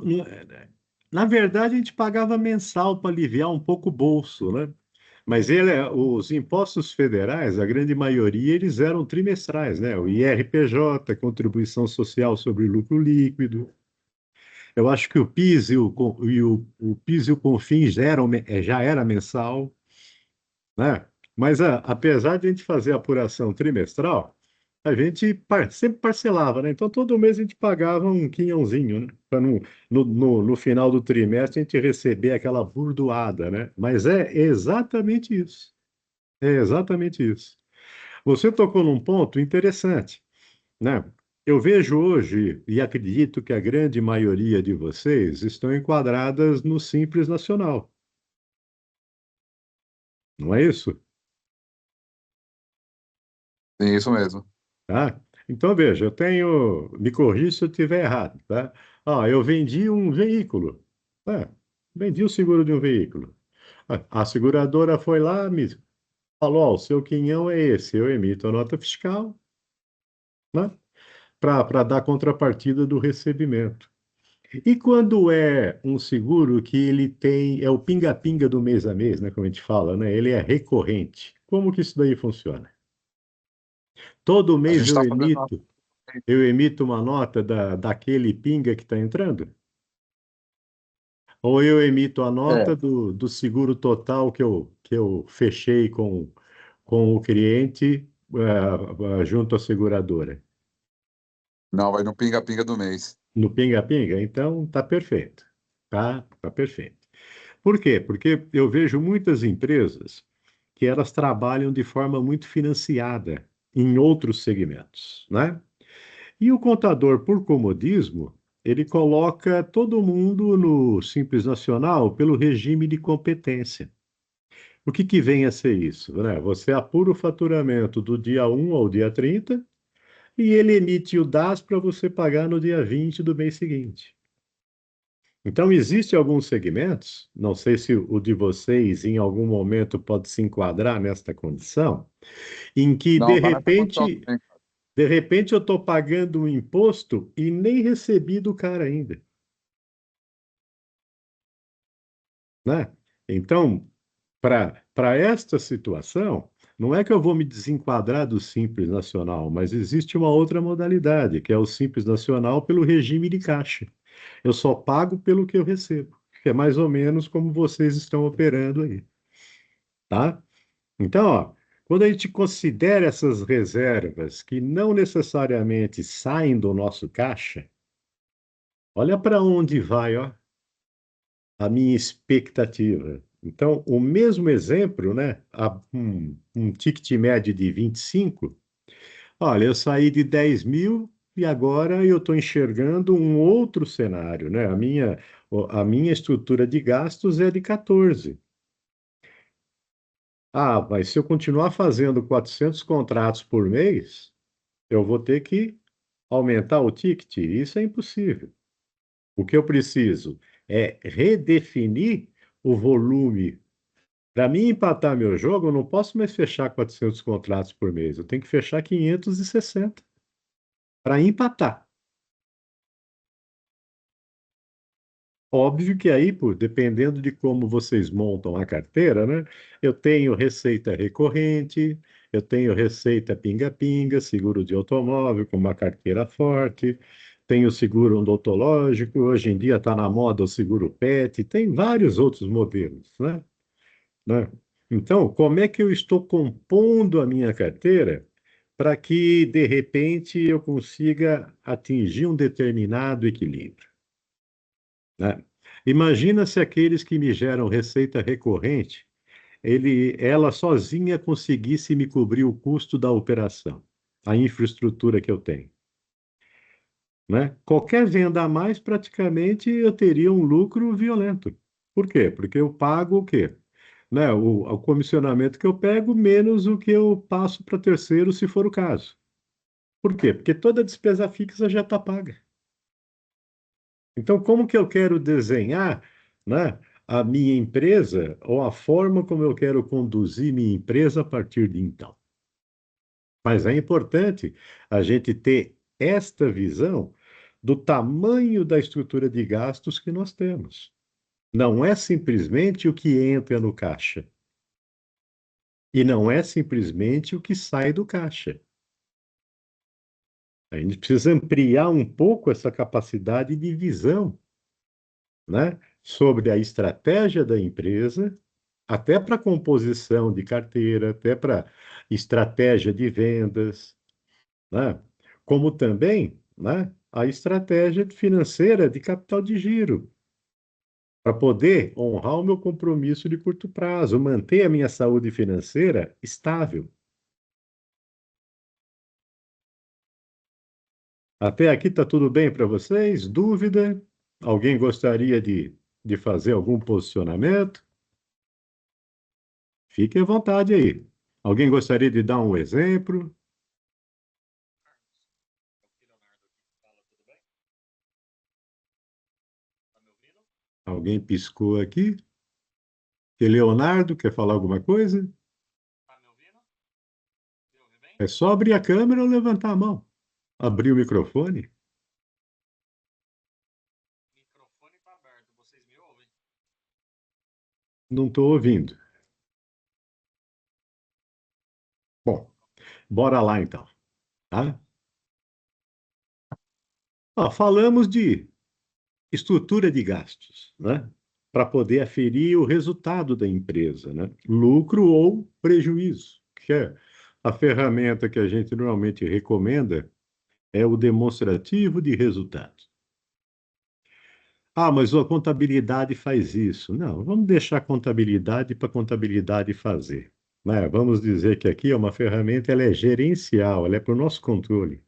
na verdade, a gente pagava mensal para aliviar um pouco o bolso, né? Mas os impostos federais, a grande maioria, eles eram trimestrais, né? O IRPJ, Contribuição Social sobre Lucro Líquido. Eu acho que o PIS o PIS e o CONFINS já era mensal, né? Mas apesar de a gente fazer a apuração trimestral, a gente sempre parcelava, né? Então todo mês a gente pagava um quinhãozinho, né? Para no final do trimestre a gente receber aquela burdoada, né? Mas é exatamente isso. É exatamente isso. Você tocou num ponto interessante, né? Eu vejo hoje, e acredito que a grande maioria de vocês estão enquadradas no Simples Nacional, não é isso? Sim, isso mesmo. Tá? Então, veja, me corrija se eu estiver errado, tá? Eu vendi um veículo. É, vendi o seguro de um veículo. A seguradora foi lá, me falou, ó, o seu quinhão é esse, eu emito a nota fiscal, né? Para dar contrapartida do recebimento. E quando é um seguro que ele é o pinga-pinga do mês a mês, né, como a gente fala, né? Ele é recorrente. Como que isso daí funciona? Todo A gente mês está fazendo. eu emito uma nota daquele pinga que está entrando? Ou eu emito a É, nota do seguro total que eu fechei com o cliente, junto à seguradora? não, vai no pinga-pinga do mês. No pinga-pinga? Então, tá perfeito. Tá perfeito. Por quê? Porque eu vejo muitas empresas que elas trabalham de forma muito financiada em outros segmentos, né? E o contador, por comodismo, ele coloca todo mundo no Simples Nacional pelo regime de competência. O que vem a ser isso, né? Você apura o faturamento do dia 1 ao dia 30 e ele emite o DAS para você pagar no dia 20 do mês seguinte. Então, existem alguns segmentos, não sei se o de vocês em algum momento pode se enquadrar nesta condição, em que, Não, tá nessa condição também. de repente eu estou pagando um imposto e nem recebi do cara ainda, né? Então, para esta situação, não é que eu vou me desenquadrar do Simples Nacional, mas existe uma outra modalidade, que é o Simples Nacional pelo regime de caixa. Eu só pago pelo que eu recebo, que é mais ou menos como vocês estão operando aí, tá? Então, ó, quando a gente considera essas reservas que não necessariamente saem do nosso caixa, olha para onde vai, ó, a minha expectativa. Então, o mesmo exemplo, né? Um ticket médio de 25. Olha, eu saí de 10 mil e agora eu estou enxergando um outro cenário, né? A minha estrutura de gastos é de 14. Mas se eu continuar fazendo 400 contratos por mês, eu vou ter que aumentar o ticket. Isso é impossível. O que eu preciso é redefinir o volume. Para mim empatar meu jogo, eu não posso mais fechar 400 contratos por mês. Eu tenho que fechar 560 para empatar. Óbvio que aí, pô, dependendo de como vocês montam a carteira, né? Eu tenho receita recorrente, eu tenho receita pinga-pinga, seguro de automóvel com uma carteira forte, tenho seguro odontológico, hoje em dia está na moda o seguro PET, tem vários outros modelos, né? Então, como é que eu estou compondo a minha carteira para que, de repente, eu consiga atingir um determinado equilíbrio, né? Imagina se aqueles que me geram receita recorrente, ela sozinha conseguisse me cobrir o custo da operação, a infraestrutura que eu tenho, né? Qualquer venda a mais, praticamente, eu teria um lucro violento. Por quê? Porque eu pago o quê? Né? O comissionamento que eu pego menos o que eu passo para terceiro, se for o caso. Por quê? Porque toda despesa fixa já está paga. Então, como que eu quero desenhar, né, a minha empresa ou a forma como eu quero conduzir minha empresa a partir de então? Mas é importante a gente ter esta visão do tamanho da estrutura de gastos que nós temos. Não é simplesmente o que entra no caixa. E não é simplesmente o que sai do caixa. A gente precisa ampliar um pouco essa capacidade de visão, né, sobre a estratégia da empresa, até para composição de carteira, até para estratégia de vendas, né, como também, né, a estratégia financeira de capital de giro, para poder honrar o meu compromisso de curto prazo, manter a minha saúde financeira estável. Até aqui está tudo bem para vocês? Dúvida? Alguém gostaria de fazer algum posicionamento? Fique à vontade aí. Alguém gostaria de dar um exemplo? Alguém piscou aqui? E Leonardo, quer falar alguma coisa? É só abrir a câmera ou levantar a mão. Abrir o microfone? Não estou ouvindo. Bom, bora lá então, tá? Ó, falamos de estrutura de gastos, né? Para poder aferir o resultado da empresa, né? Lucro ou prejuízo, que é a ferramenta que a gente normalmente recomenda é o demonstrativo de resultados. Ah, mas a contabilidade faz isso. Não, vamos deixar a contabilidade para a contabilidade fazer, né? Vamos dizer que aqui é uma ferramenta, ela é gerencial, ela é para o nosso controle.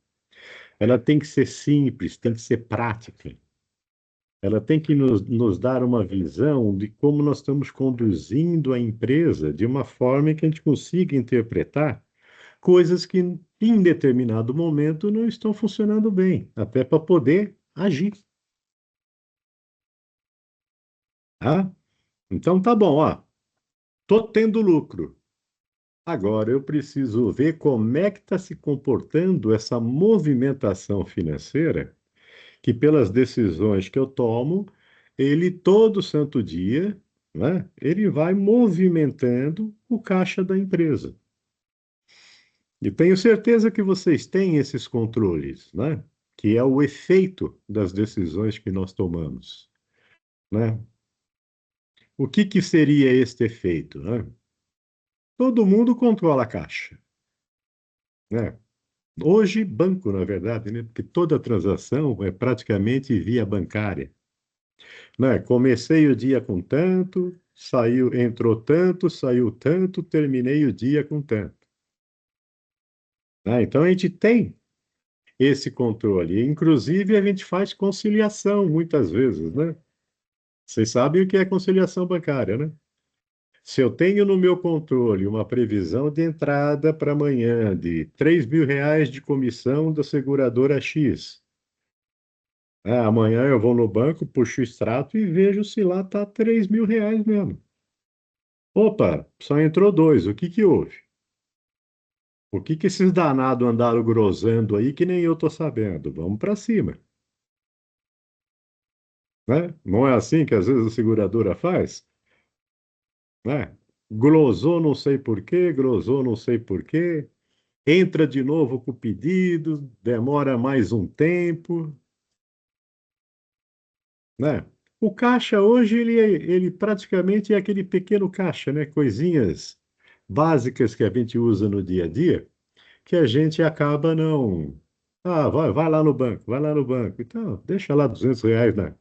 Ela tem que ser simples, tem que ser prática. Ela tem que nos dar uma visão de como nós estamos conduzindo a empresa de uma forma que a gente consiga interpretar coisas que, em determinado momento, não estão funcionando bem, até para poder agir. Tá? Então, tá bom, ó. Tô tendo lucro. Agora eu preciso ver como é que está se comportando essa movimentação financeira que pelas decisões que eu tomo, ele todo santo dia, né, ele vai movimentando o caixa da empresa. E tenho certeza que vocês têm esses controles, né, que é o efeito das decisões que nós tomamos, né? O que que seria este efeito, né? Todo mundo controla a caixa, né? Hoje, banco, na verdade, né? Porque toda transação é praticamente via bancária. Né? Comecei o dia com tanto, entrou tanto, saiu tanto, terminei o dia com tanto. Né? Então a gente tem esse controle. Inclusive, a gente faz conciliação muitas vezes, né? Vocês sabem o que é conciliação bancária, né? Se eu tenho no meu controle uma previsão de entrada para amanhã de R$ 3.000 de comissão da seguradora X, amanhã eu vou no banco, puxo o extrato e vejo se lá está R$ 3.000 mesmo. Opa, só entrou dois, o que que houve? O que que esses danados andaram grosando aí que nem eu tô sabendo? Vamos para cima, né? Não é assim que às vezes a seguradora faz, né? Glosou não sei por quê, glosou não sei por quê, entra de novo com o pedido, demora mais um tempo, né? O caixa hoje, ele praticamente é aquele pequeno caixa, né? Coisinhas básicas que a gente usa no dia a dia, que a gente acaba não. Ah, vai lá no banco, vai lá no banco. Então, deixa lá R$ 200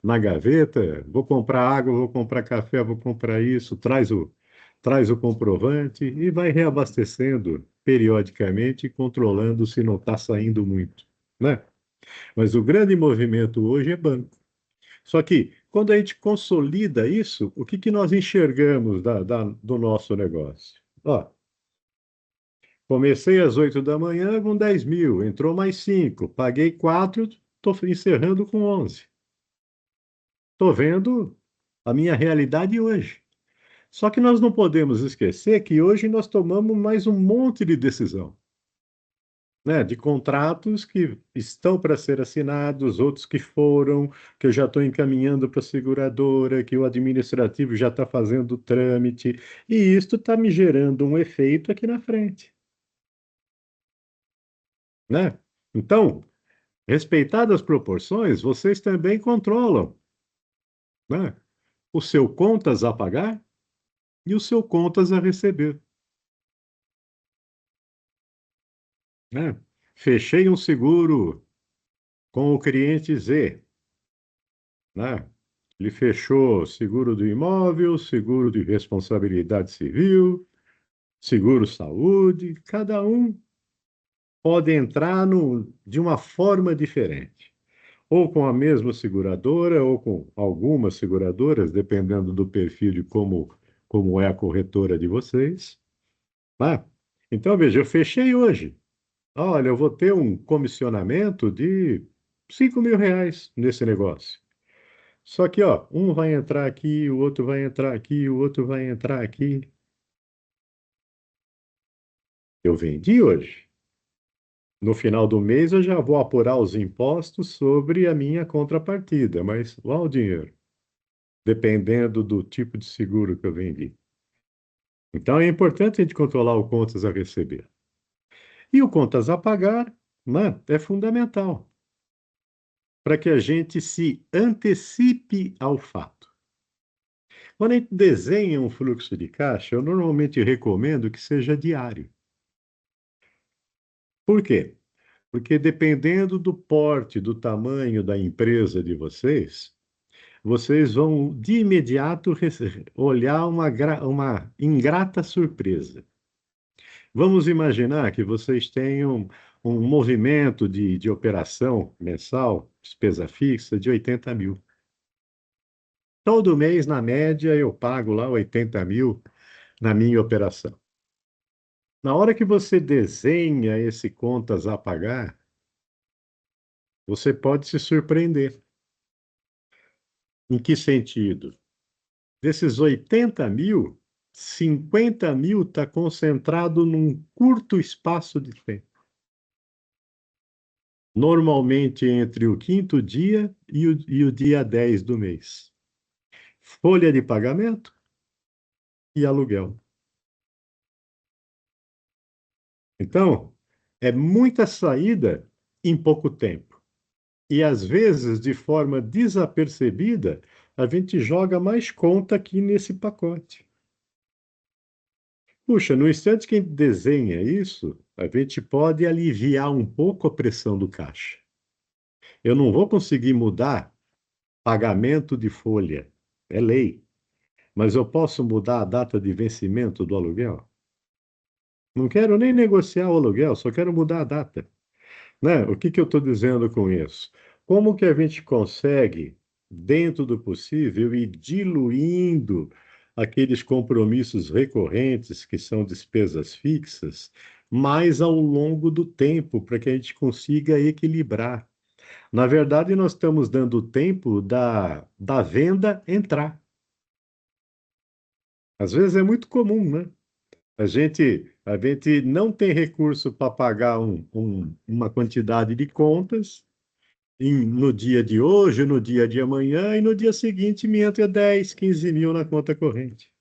na gaveta, vou comprar água, vou comprar café, vou comprar isso, traz o comprovante e vai reabastecendo periodicamente, controlando se não está saindo muito, né? Mas o grande movimento hoje é banco. Só que, quando a gente consolida isso, o que que nós enxergamos do nosso negócio? Ó, Comecei às 8 da manhã com 10 mil, entrou mais 5, paguei 4, estou encerrando com 11. Estou vendo a minha realidade hoje. Só que nós não podemos esquecer que hoje nós tomamos mais um monte de decisão, né? De contratos que estão para ser assinados, outros que foram, que eu já estou encaminhando para a seguradora, que o administrativo já está fazendo o trâmite, e isto está me gerando um efeito aqui na frente, né? Então, respeitadas as proporções, vocês também controlam, né? O seu contas a pagar e o seu contas a receber, né? Fechei um seguro com o cliente Z, né? Ele fechou seguro do imóvel, seguro de responsabilidade civil, seguro saúde, cada um pode entrar de uma forma diferente, ou com a mesma seguradora, ou com algumas seguradoras, dependendo do perfil de como é a corretora de vocês, tá? Então, veja, eu fechei hoje. Olha, eu vou ter um comissionamento de R$ 5.000 nesse negócio. Só que, ó, um vai entrar aqui, o outro vai entrar aqui, o outro vai entrar aqui. Eu vendi hoje. No final do mês eu já vou apurar os impostos sobre a minha contrapartida, mas lá o dinheiro, dependendo do tipo de seguro que eu vendi. Então é importante a gente controlar o contas a receber. E o contas a pagar, né, é fundamental para que a gente se antecipe ao fato. Quando a gente desenha um fluxo de caixa, eu normalmente recomendo que seja diário. Por quê? Porque dependendo do porte, do tamanho da empresa de vocês, vocês vão de imediato olhar uma ingrata surpresa. Vamos imaginar que vocês tenham um movimento de operação mensal, despesa fixa, de 80 mil. Todo mês, na média, eu pago lá 80 mil na minha operação. Na hora que você desenha esse contas a pagar, você pode se surpreender. Em que sentido? Desses 80 mil, 50 mil está concentrado num curto espaço de tempo. Normalmente entre o quinto dia e o dia 10 do mês. Folha de pagamento e aluguel. Então, é muita saída em pouco tempo. E às vezes, de forma desapercebida, a gente joga mais conta aqui nesse pacote. Puxa, no instante que a gente desenha isso, a gente pode aliviar um pouco a pressão do caixa. Eu não vou conseguir mudar pagamento de folha, é lei. Mas eu posso mudar a data de vencimento do aluguel? Não quero nem negociar o aluguel, só quero mudar a data. Né? O que eu estou dizendo com isso? Como que a gente consegue, dentro do possível, ir diluindo aqueles compromissos recorrentes, que são despesas fixas, mais ao longo do tempo, para que a gente consiga equilibrar. Na verdade, nós estamos dando tempo da venda entrar. Às vezes é muito comum, né? A gente não tem recurso para pagar uma quantidade de contas no dia de hoje, no dia de amanhã, e no dia seguinte me entra 10, 15 mil na conta corrente.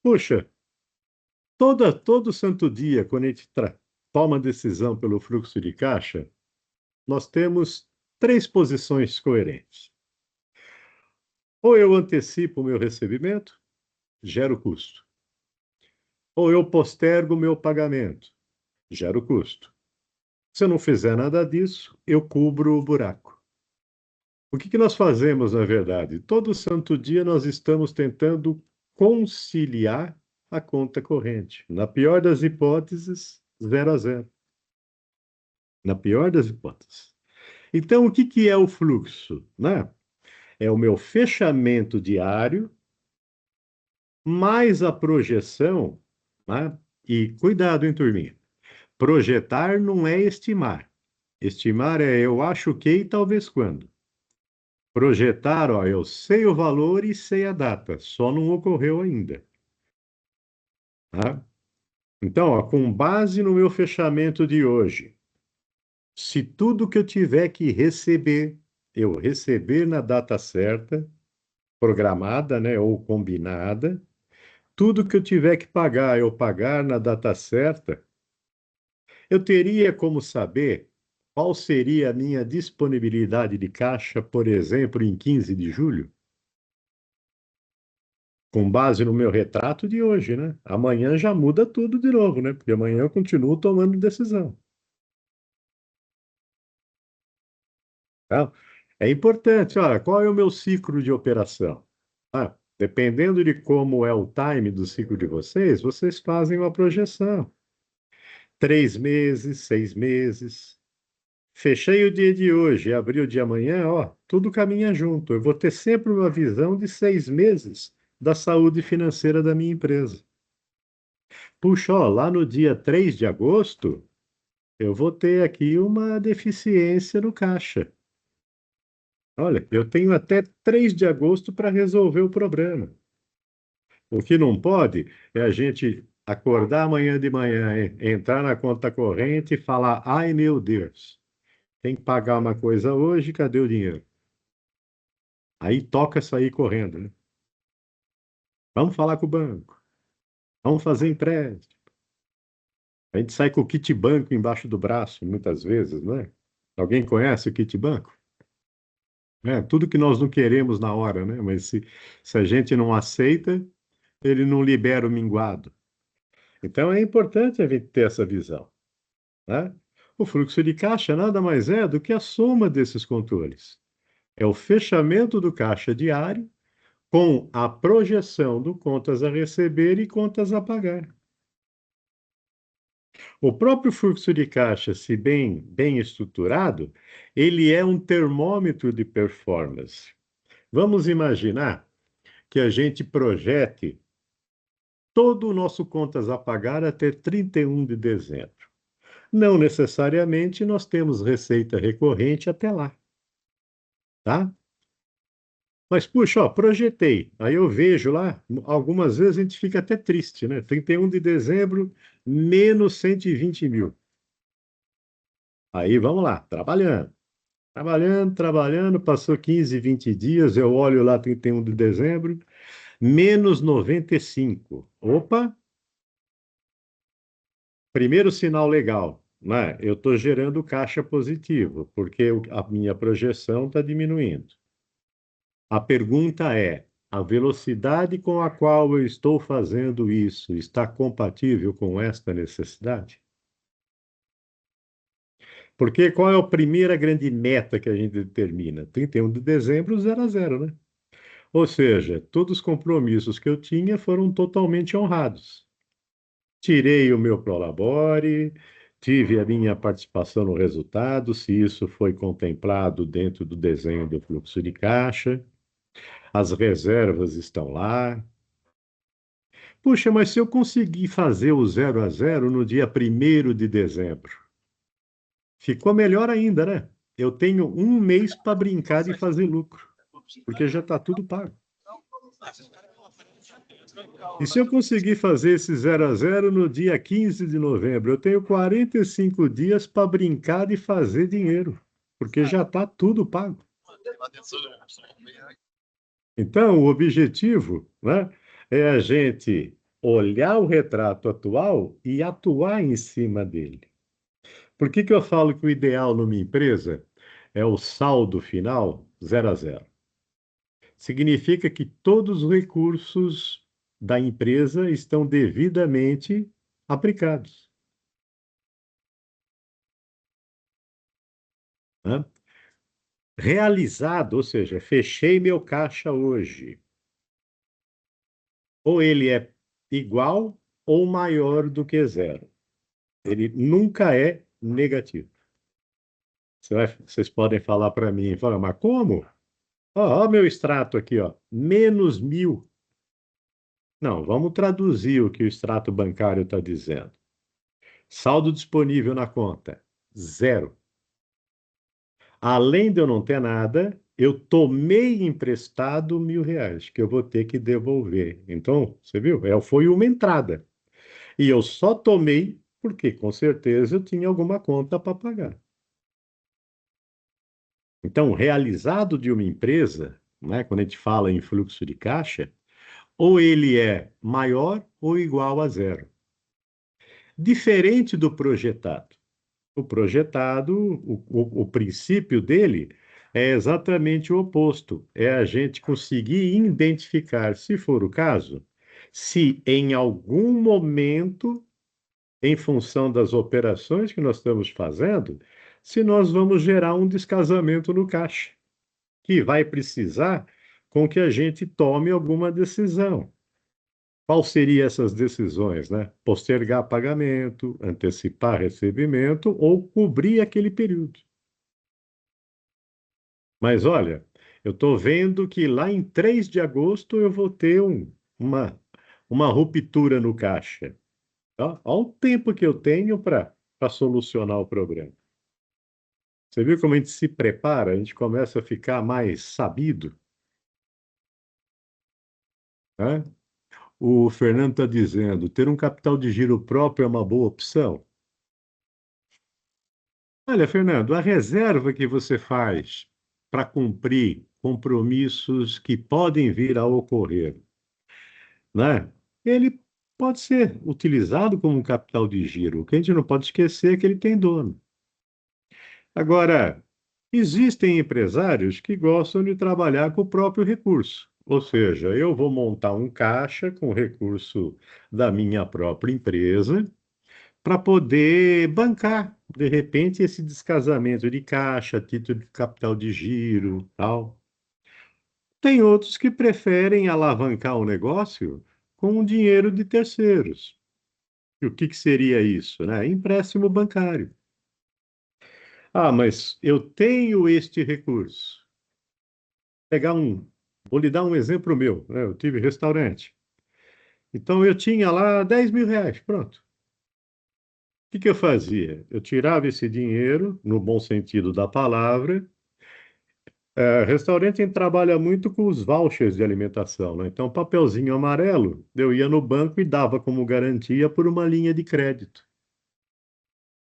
Puxa, todo santo dia, quando a gente toma decisão pelo fluxo de caixa, nós temos três posições coerentes. Ou eu antecipo o meu recebimento, gero custo. Ou eu postergo o meu pagamento, gero custo. Se eu não fizer nada disso, eu cubro o buraco. O que nós fazemos, na verdade? Todo santo dia nós estamos tentando conciliar a conta corrente. Na pior das hipóteses, 0 a 0. Na pior das hipóteses. Então, o que é o fluxo, né? É o meu fechamento diário, mais a projeção, né, E cuidado, hein, turminha? Projetar não é estimar. Estimar é eu acho que e talvez quando. Projetar, ó, eu sei o valor e sei a data, só não ocorreu ainda. Tá? Então, ó, com base no meu fechamento de hoje, se tudo que eu tiver que receber, eu receber na data certa, programada, né, ou combinada, tudo que eu tiver que pagar, eu pagar na data certa, eu teria como saber qual seria a minha disponibilidade de caixa, por exemplo, em 15 de julho? Com base no meu retrato de hoje, né? Amanhã já muda tudo de novo, né? Porque amanhã eu continuo tomando decisão. Tá? É importante, olha, qual é o meu ciclo de operação? Ah, dependendo de como é o time do ciclo de vocês, vocês fazem uma projeção. 3 meses, 6 meses. Fechei o dia de hoje, abri o de amanhã, ó, tudo caminha junto. Eu vou ter sempre uma visão de 6 meses da saúde financeira da minha empresa. Puxa, ó, lá no dia 3 de agosto, eu vou ter aqui uma deficiência no caixa. Olha, eu tenho até 3 de agosto para resolver o problema. O que não pode é a gente acordar amanhã de manhã, entrar na conta corrente e falar: ai meu Deus, tem que pagar uma coisa hoje, cadê o dinheiro? Aí toca sair correndo, né? Vamos falar com o banco, vamos fazer empréstimo. A gente sai com o kit banco embaixo do braço, muitas vezes, não é? Alguém conhece o kit banco? É, tudo que nós não queremos na hora, né? Mas se a gente não aceita, ele não libera o minguado. Então é importante a gente ter essa visão, né? O fluxo de caixa nada mais é do que a soma desses controles. É o fechamento do caixa diário com a projeção do contas a receber e contas a pagar. O próprio fluxo de caixa, se bem estruturado, ele é um termômetro de performance. Vamos imaginar que a gente projete todo o nosso contas a pagar até 31 de dezembro. Não necessariamente nós temos receita recorrente até lá, tá? Mas, puxa, ó, projetei. Aí eu vejo lá, algumas vezes a gente fica até triste, né? 31 de dezembro, menos 120 mil. Aí vamos lá, trabalhando. Trabalhando, trabalhando, passou 15, 20 dias, eu olho lá 31 de dezembro, menos 95. Opa, primeiro sinal legal, né? Eu estou gerando caixa positivo, porque a minha projeção está diminuindo. A pergunta é: a velocidade com a qual eu estou fazendo isso está compatível com esta necessidade? Porque qual é a primeira grande meta que a gente determina? 31 de dezembro, 0 a 0, né? Ou seja, todos os compromissos que eu tinha foram totalmente honrados. Tirei o meu prolabore, tive a minha participação no resultado, se isso foi contemplado dentro do desenho do fluxo de caixa, as reservas estão lá. Puxa, mas se eu conseguir fazer o 0 a 0 no dia 1º de dezembro, ficou melhor ainda, né? Eu tenho um mês para brincar de fazer lucro, porque já está tudo pago. E se eu conseguir fazer esse 0 a 0 no dia 15 de novembro, eu tenho 45 dias para brincar de fazer dinheiro, porque já está tudo pago. Então, o objetivo, né, é a gente olhar o retrato atual e atuar em cima dele. Por que que eu falo que o ideal numa empresa é o saldo final 0 a 0? Significa que todos os recursos da empresa estão devidamente aplicados, né? Realizado, ou seja, fechei meu caixa hoje. Ou ele é igual ou maior do que 0. Ele nunca é negativo. Vocês podem falar para mim, falar, mas como? Ó, meu extrato aqui, ó, -1.000. Não, vamos traduzir o que o extrato bancário está dizendo. Saldo disponível na conta, 0. Além de eu não ter nada, eu tomei emprestado R$ 1.000, que eu vou ter que devolver. Então, você viu? Foi uma entrada. E eu só tomei porque, com certeza, eu tinha alguma conta para pagar. Então, o realizado de uma empresa, né, quando a gente fala em fluxo de caixa, ou ele é maior ou igual a 0. Diferente do projetado. O projetado, o princípio dele é exatamente o oposto. É a gente conseguir identificar, se for o caso, se em algum momento, em função das operações que nós estamos fazendo, se nós vamos gerar um descasamento no caixa, que vai precisar com que a gente tome alguma decisão. Qual seriam essas decisões, né? Postergar pagamento, antecipar recebimento ou cobrir aquele período. Mas olha, eu estou vendo que lá em 3 de agosto eu vou ter uma ruptura no caixa. Tá? Olha o tempo que eu tenho para solucionar o problema. Você viu como a gente se prepara? A gente começa a ficar mais sabido, né? O Fernando está dizendo, ter um capital de giro próprio é uma boa opção. Olha, Fernando, a reserva que você faz para cumprir compromissos que podem vir a ocorrer, né? Ele pode ser utilizado como um capital de giro. O que a gente não pode esquecer é que ele tem dono. Agora, existem empresários que gostam de trabalhar com o próprio recurso. Ou seja, eu vou montar um caixa com recurso da minha própria empresa para poder bancar, de repente, esse descasamento de caixa, título de capital de giro, tal. Tem outros que preferem alavancar o negócio com o dinheiro de terceiros. E o que que seria isso, né? Empréstimo bancário. Ah, mas eu tenho este recurso. Pegar vou lhe dar um exemplo meu, né? Eu tive restaurante. Então eu tinha lá R$ 10.000, pronto. O que que eu fazia? Eu tirava esse dinheiro, no bom sentido da palavra. Restaurante a gente trabalha muito com os vouchers de alimentação, né? Então, papelzinho amarelo, eu ia no banco e dava como garantia por uma linha de crédito.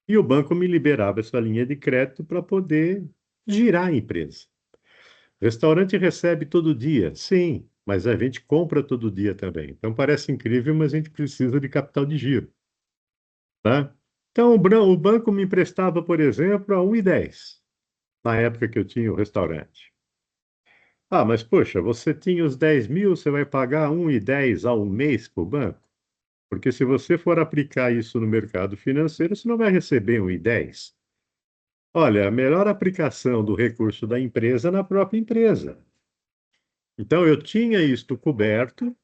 E o banco me liberava essa linha de crédito para poder girar a empresa. Restaurante recebe todo dia? Sim, mas a gente compra todo dia também. Então, parece incrível, mas a gente precisa de capital de giro, tá? Então, o banco me emprestava, por exemplo, a 1,10, na época que eu tinha o restaurante. Ah, mas poxa, você tinha os 10.000, você vai pagar 1,10 ao mês por banco? Porque se você for aplicar isso no mercado financeiro, você não vai receber 1,10. Olha, a melhor aplicação do recurso da empresa é na própria empresa. Então, eu tinha isto coberto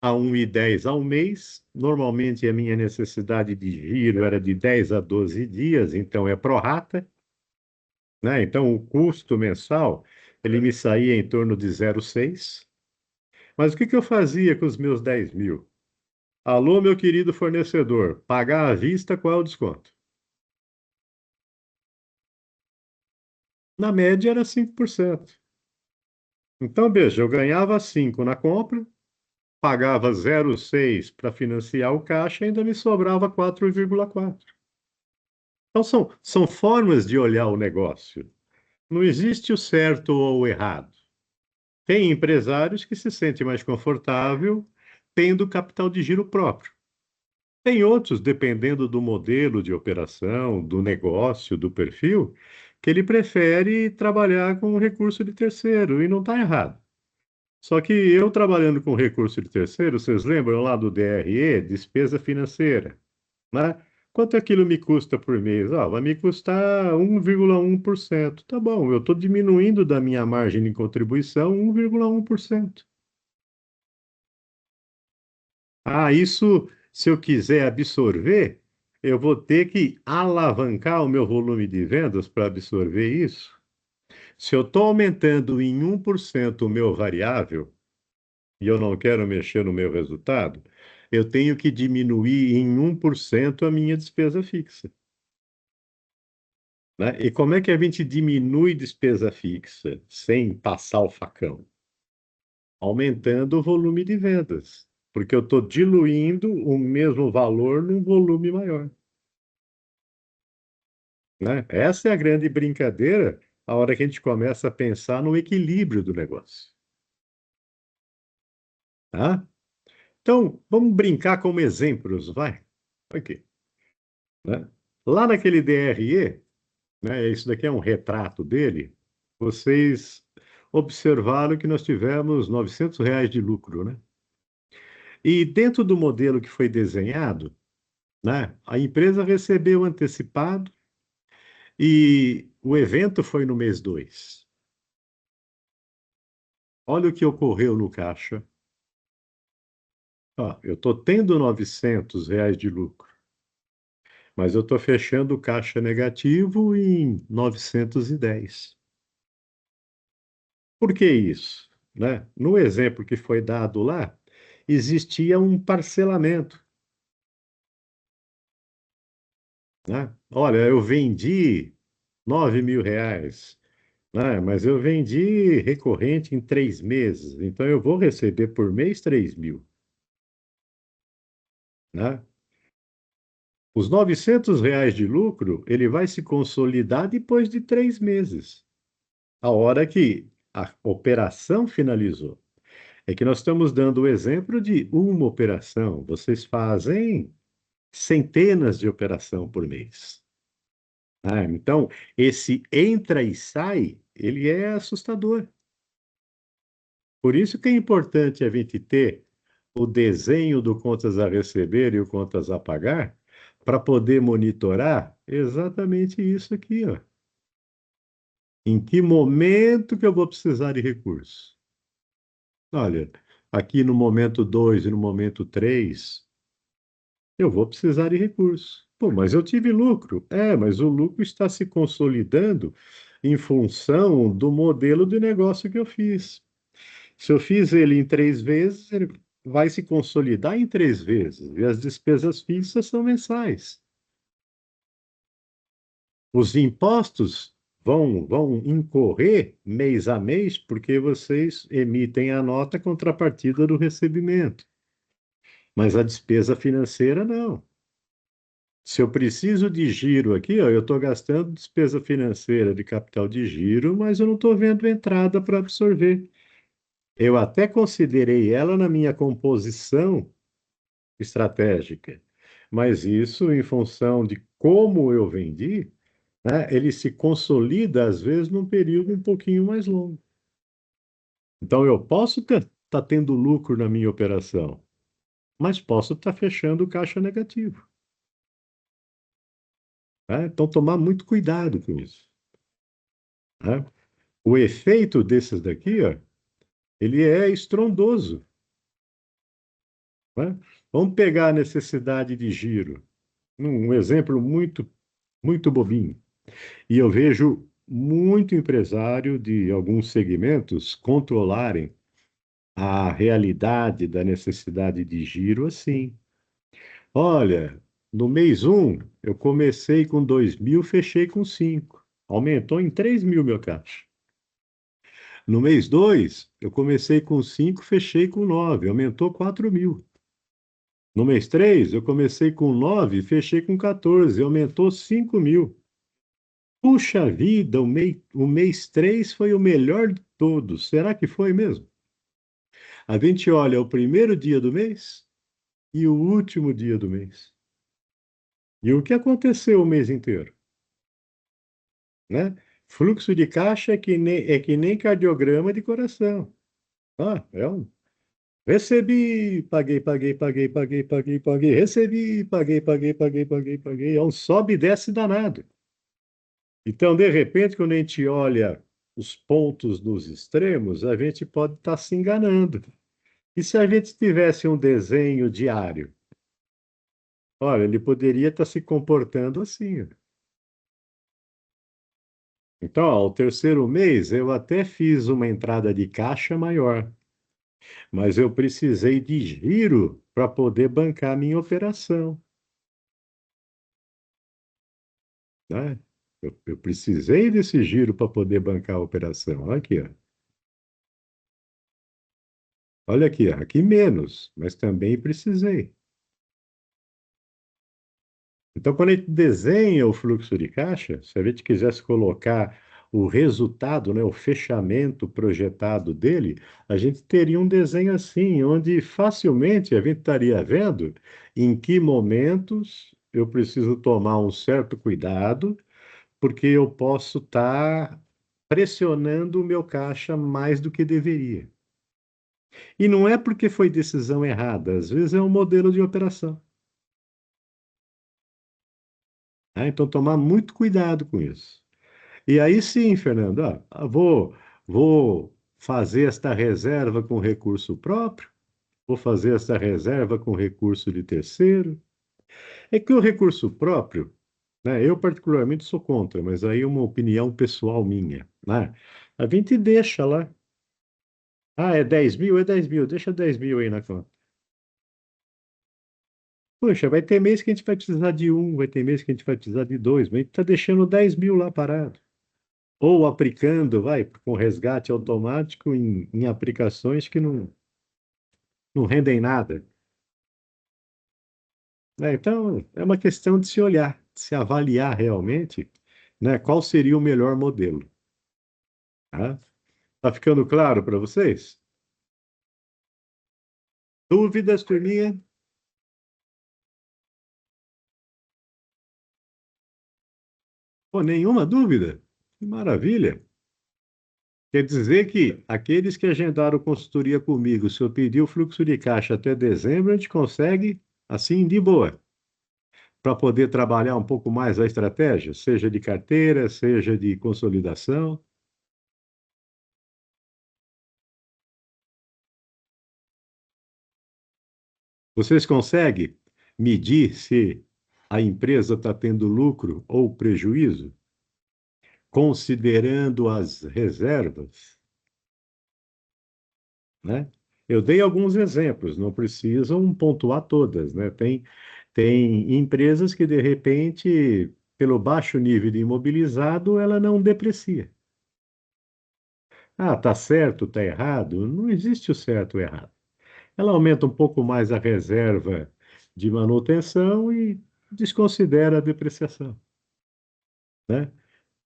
a 1,10 ao mês. Normalmente, a minha necessidade de giro era de 10 a 12 dias, então é pro rata, né? Então, o custo mensal, ele me saía em torno de 0,6. Mas o que que eu fazia com os meus 10.000? Alô, meu querido fornecedor, pagar à vista, qual é o desconto? Na média era 5%. Então, veja, eu ganhava 5 na compra, pagava 0,6 para financiar o caixa e ainda me sobrava 4,4. Então, são formas de olhar o negócio. Não existe o certo ou o errado. Tem empresários que se sentem mais confortável tendo capital de giro próprio. Tem outros, dependendo do modelo de operação, do negócio, do perfil, que ele prefere trabalhar com recurso de terceiro, e não está errado. Só que eu trabalhando com recurso de terceiro, vocês lembram lá do DRE, despesa financeira, né? Quanto aquilo me custa por mês? Ah, vai me custar 1,1%. Tá bom, eu estou diminuindo da minha margem de contribuição 1,1%. Ah, isso, se eu quiser absorver, eu vou ter que alavancar o meu volume de vendas para absorver isso. Se eu estou aumentando em 1% o meu variável, e eu não quero mexer no meu resultado, eu tenho que diminuir em 1% a minha despesa fixa. Né? E como é que a gente diminui despesa fixa sem passar o facão? Aumentando o volume de vendas, porque eu estou diluindo o mesmo valor num volume maior. Né? Essa é a grande brincadeira, a hora que a gente começa a pensar no equilíbrio do negócio. Tá? Então, vamos brincar como exemplos, vai? Aqui, né? Lá naquele DRE, né, isso daqui é um retrato dele, vocês observaram que nós tivemos R$ 900 de lucro, né? E dentro do modelo que foi desenhado, né, a empresa recebeu antecipado e o evento foi no mês 2. Olha o que ocorreu no caixa. Ó, eu estou tendo R$ 900 de lucro, mas eu estou fechando o caixa negativo em 910. Por que isso? Né? No exemplo que foi dado lá, existia um parcelamento. Né? Olha, eu vendi R$ 9.000, né? Mas eu vendi recorrente em 3 meses, então eu vou receber por mês 3.000. Né? Os R$ 900 de lucro, ele vai se consolidar depois de 3 meses, a hora que a operação finalizou. É que nós estamos dando o exemplo de uma operação. Vocês fazem centenas de operação por mês. Então, esse entra e sai, ele é assustador. Por isso que é importante a gente ter o desenho do contas a receber e o contas a pagar, para poder monitorar exatamente isso aqui, ó. Em que momento que eu vou precisar de recurso? Olha, aqui no momento 2 e no momento 3, eu vou precisar de recurso. Pô, mas eu tive lucro. É, mas o lucro está se consolidando em função do modelo de negócio que eu fiz. Se eu fiz ele em 3 vezes, ele vai se consolidar em 3 vezes. E as despesas fixas são mensais. Os impostos vão incorrer mês a mês, porque vocês emitem a nota contrapartida do recebimento. Mas a despesa financeira, não. Se eu preciso de giro aqui, ó, eu estou gastando despesa financeira de capital de giro, mas eu não estou vendo entrada para absorver. Eu até considerei ela na minha composição estratégica, mas isso, em função de como eu vendi, né, ele se consolida, às vezes, num período um pouquinho mais longo. Então, eu posso estar tendo lucro na minha operação, mas posso estar fechando o caixa negativo. Né? Então, tomar muito cuidado com isso. Né? O efeito desses daqui, ó, ele é estrondoso. Né? Vamos pegar a necessidade de giro. Um exemplo muito bobinho. E eu vejo muito empresário de alguns segmentos controlarem a realidade da necessidade de giro assim. Olha, no mês 1, eu comecei com 2.000, fechei com 5. Aumentou em 3.000 meu caixa. No mês 2, eu comecei com 5, fechei com 9, aumentou 4.000. No mês 3, eu comecei com 9, fechei com 14, aumentou 5.000. Puxa vida, o mês 3 foi o melhor de todos. Será que foi mesmo? A gente olha o primeiro dia do mês e o último dia do mês. E o que aconteceu o mês inteiro? Né? Fluxo de caixa é que nem cardiograma de coração. É um. Recebi, paguei, paguei, paguei, paguei, paguei, paguei. Recebi, paguei, paguei, paguei, paguei, paguei. É um sobe e desce danado. Então, de repente, quando a gente olha os pontos nos extremos, a gente pode estar se enganando. E se a gente tivesse um desenho diário? Olha, ele poderia estar se comportando assim. Ó. Então, ó, o terceiro mês, eu até fiz uma entrada de caixa maior. mas eu precisei de giro para poder bancar a minha operação, né? Eu precisei desse giro para poder bancar a operação. Olha aqui, ó. Olha aqui, ó. Aqui menos, mas também precisei. Então, quando a gente desenha o fluxo de caixa, se a gente quisesse colocar o resultado, né, o fechamento projetado dele, a gente teria um desenho assim, onde facilmente a gente estaria vendo em que momentos eu preciso tomar um certo cuidado, porque eu posso estar pressionando o meu caixa mais do que deveria. E não é porque foi decisão errada, às vezes é um modelo de operação. Tá? Então, tomar muito cuidado com isso. E aí sim, Fernando, vou fazer esta reserva com recurso próprio, vou fazer esta reserva com recurso de terceiro. É que o recurso próprio, né, eu particularmente sou contra, mas aí é uma opinião pessoal minha, né? A gente deixa lá. Ah, é 10 mil? É 10 mil, deixa 10 mil aí na conta. Poxa, vai ter mês que a gente vai precisar de um, vai ter mês que a gente vai precisar de dois, mas a gente está deixando 10 mil lá parado. Ou aplicando, vai, com resgate automático em aplicações que não rendem nada. Né? Então, é uma questão de se olhar, de se avaliar realmente, né, qual seria o melhor modelo. Tá? Tá ficando claro para vocês? Dúvidas, turminha? Pô, nenhuma dúvida? Que maravilha! Quer dizer que aqueles que agendaram consultoria comigo, se eu pedir o fluxo de caixa até dezembro, a gente consegue assim de boa, para poder trabalhar um pouco mais a estratégia, seja de carteira, seja de consolidação. Vocês conseguem medir se a empresa está tendo lucro ou prejuízo, considerando as reservas, né? Eu dei alguns exemplos, não precisam pontuar todas, né? Tem empresas que, de repente, pelo baixo nível de imobilizado, ela não deprecia. Ah, tá certo, tá errado? Não existe o certo ou errado. Ela aumenta um pouco mais a reserva de manutenção e desconsidera a depreciação, né?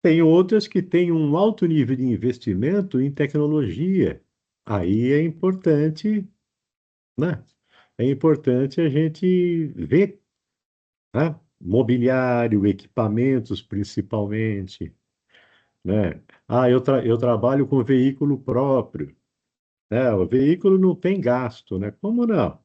Tem outras que têm um alto nível de investimento em tecnologia. Aí é importante, né? É importante a gente ver, né? Mobiliário, equipamentos principalmente, né? Ah, eu trabalho com veículo próprio, né? O veículo não tem gasto, né? Como não?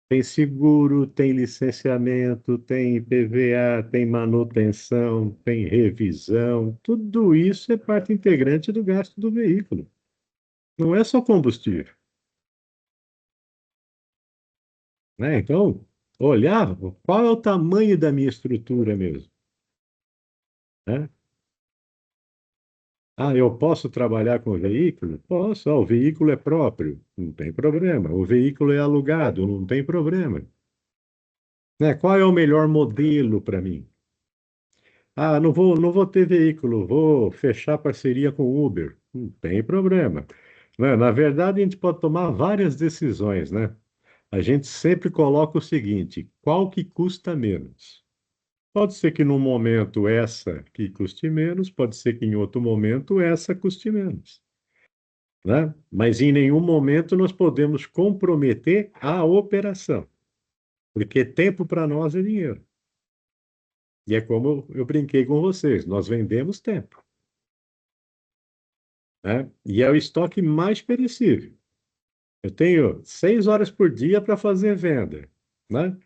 Tem seguro, tem licenciamento, tem IPVA, tem manutenção, tem revisão. Tudo isso é parte integrante do gasto do veículo. Não é só combustível, né? Então, olhar qual é o tamanho da minha estrutura mesmo, né? Ah, eu posso trabalhar com o veículo? Posso. Ah, o veículo é próprio, não tem problema. O veículo é alugado, não tem problema. Né? Qual é o melhor modelo para mim? Ah, não vou ter veículo, vou fechar parceria com o Uber. Não tem problema. Né? Na verdade, a gente pode tomar várias decisões, né? A gente sempre coloca o seguinte: qual que custa menos? Pode ser que num momento essa que custe menos, pode ser que em outro momento essa custe menos, né? Mas em nenhum momento nós podemos comprometer a operação, porque tempo para nós é dinheiro. E é como eu brinquei com vocês, nós vendemos tempo, né? E é o estoque mais perecível. Eu tenho 6 horas por dia para fazer venda, né?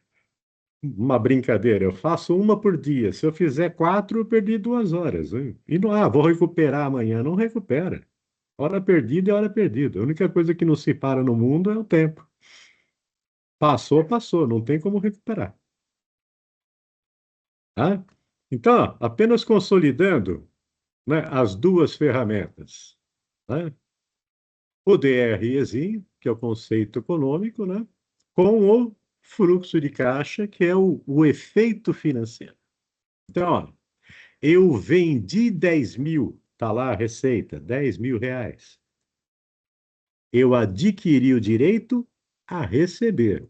Uma brincadeira, eu faço uma por dia. Se eu fizer 4, eu perdi 2 horas, hein? E não, vou recuperar amanhã. Não recupera. Hora perdida é hora perdida. A única coisa que não se para no mundo é o tempo. Passou, passou, não tem como recuperar. Tá? Então, apenas consolidando, né, as duas ferramentas, né? O DREzinho, que é o conceito econômico, né? Com o fluxo de caixa, que é o efeito financeiro. Então, ó, eu vendi 10 mil, está lá a receita, 10 mil reais. Eu adquiri o direito a receber.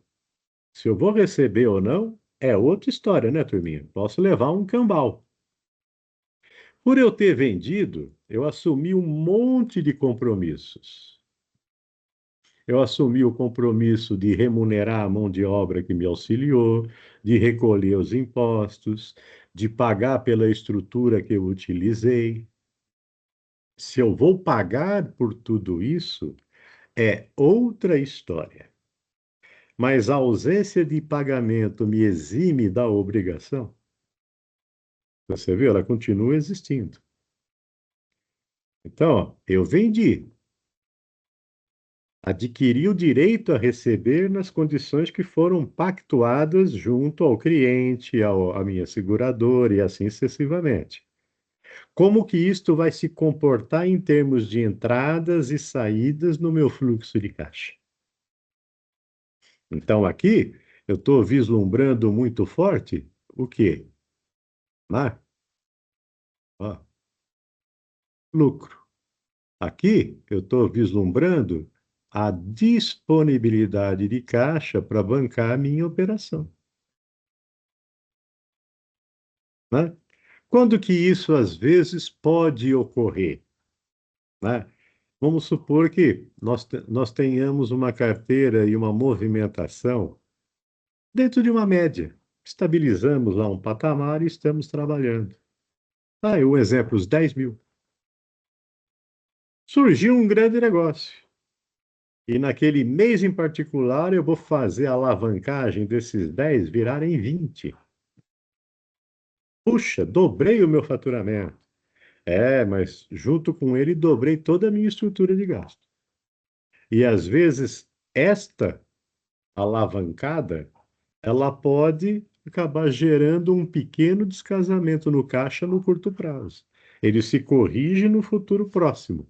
Se eu vou receber ou não, é outra história, né, turminha? Posso levar um cambal. Por eu ter vendido, eu assumi um monte de compromissos. Eu assumi o compromisso de remunerar a mão de obra que me auxiliou, de recolher os impostos, de pagar pela estrutura que eu utilizei. Se eu vou pagar por tudo isso, é outra história. Mas a ausência de pagamento me exime da obrigação? Você viu? Ela continua existindo. Então, ó, eu vendi. Adquiri o direito a receber nas condições que foram pactuadas junto ao cliente, à minha seguradora e assim sucessivamente. Como que isto vai se comportar em termos de entradas e saídas no meu fluxo de caixa? Então, aqui, eu estou vislumbrando muito forte o quê? Né? Ó, lucro. Aqui, eu estou vislumbrando a disponibilidade de caixa para bancar a minha operação. Né? Quando que isso, às vezes, pode ocorrer? Né? Vamos supor que nós tenhamos uma carteira e uma movimentação dentro de uma média. Estabilizamos lá um patamar e estamos trabalhando. Ah, e um exemplo, os 10 mil. Surgiu um grande negócio. E naquele mês em particular, eu vou fazer a alavancagem desses 10 virarem 20. Puxa, dobrei o meu faturamento. É, mas junto com ele, dobrei toda a minha estrutura de gasto. E às vezes, esta alavancada, ela pode acabar gerando um pequeno descasamento no caixa no curto prazo. Ele se corrige no futuro próximo,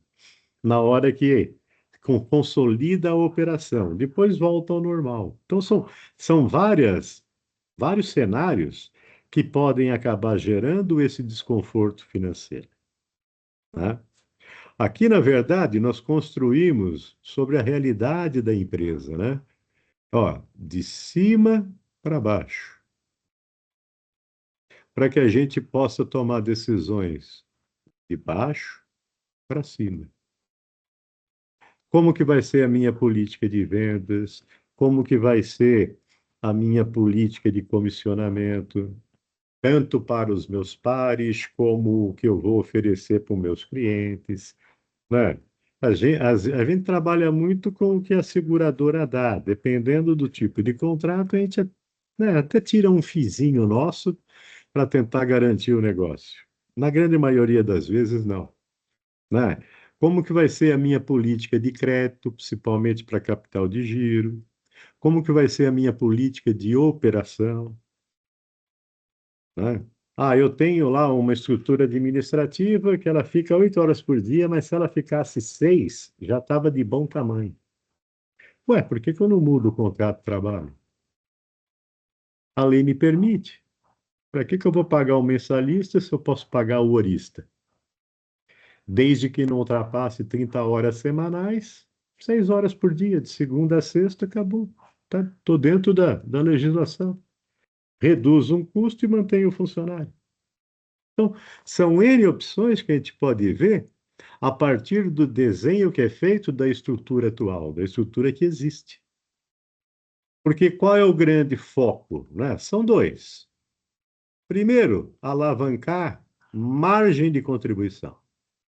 na hora que consolida a operação, depois volta ao normal. Então, são vários cenários que podem acabar gerando esse desconforto financeiro. Né? Aqui, na verdade, nós construímos sobre a realidade da empresa, né? Ó, de cima para baixo, para que a gente possa tomar decisões de baixo para cima. Como que vai ser a minha política de vendas? Como que vai ser a minha política de comissionamento? Tanto para os meus pares, como o que eu vou oferecer para os meus clientes, né? A gente trabalha muito com o que a seguradora dá. Dependendo do tipo de contrato, a gente, né, até tira um fizinho nosso para tentar garantir o negócio. Na grande maioria das vezes, não. Né? Como que vai ser a minha política de crédito, principalmente para capital de giro? Como que vai ser a minha política de operação? Né? Ah, eu tenho lá uma estrutura administrativa que ela fica 8 horas por dia, mas se ela ficasse 6, já estava de bom tamanho. Ué, por que que eu não mudo o contrato de trabalho? A lei me permite. Para que que eu vou pagar o mensalista se eu posso pagar o horista? Desde que não ultrapasse 30 horas semanais, 6 horas por dia, de segunda a sexta, acabou. Estou dentro da legislação. Reduz um custo e mantém o funcionário. Então, são N opções que a gente pode ver a partir do desenho que é feito da estrutura atual, da estrutura que existe. Porque qual é o grande foco? Né? São dois. Primeiro, alavancar margem de contribuição.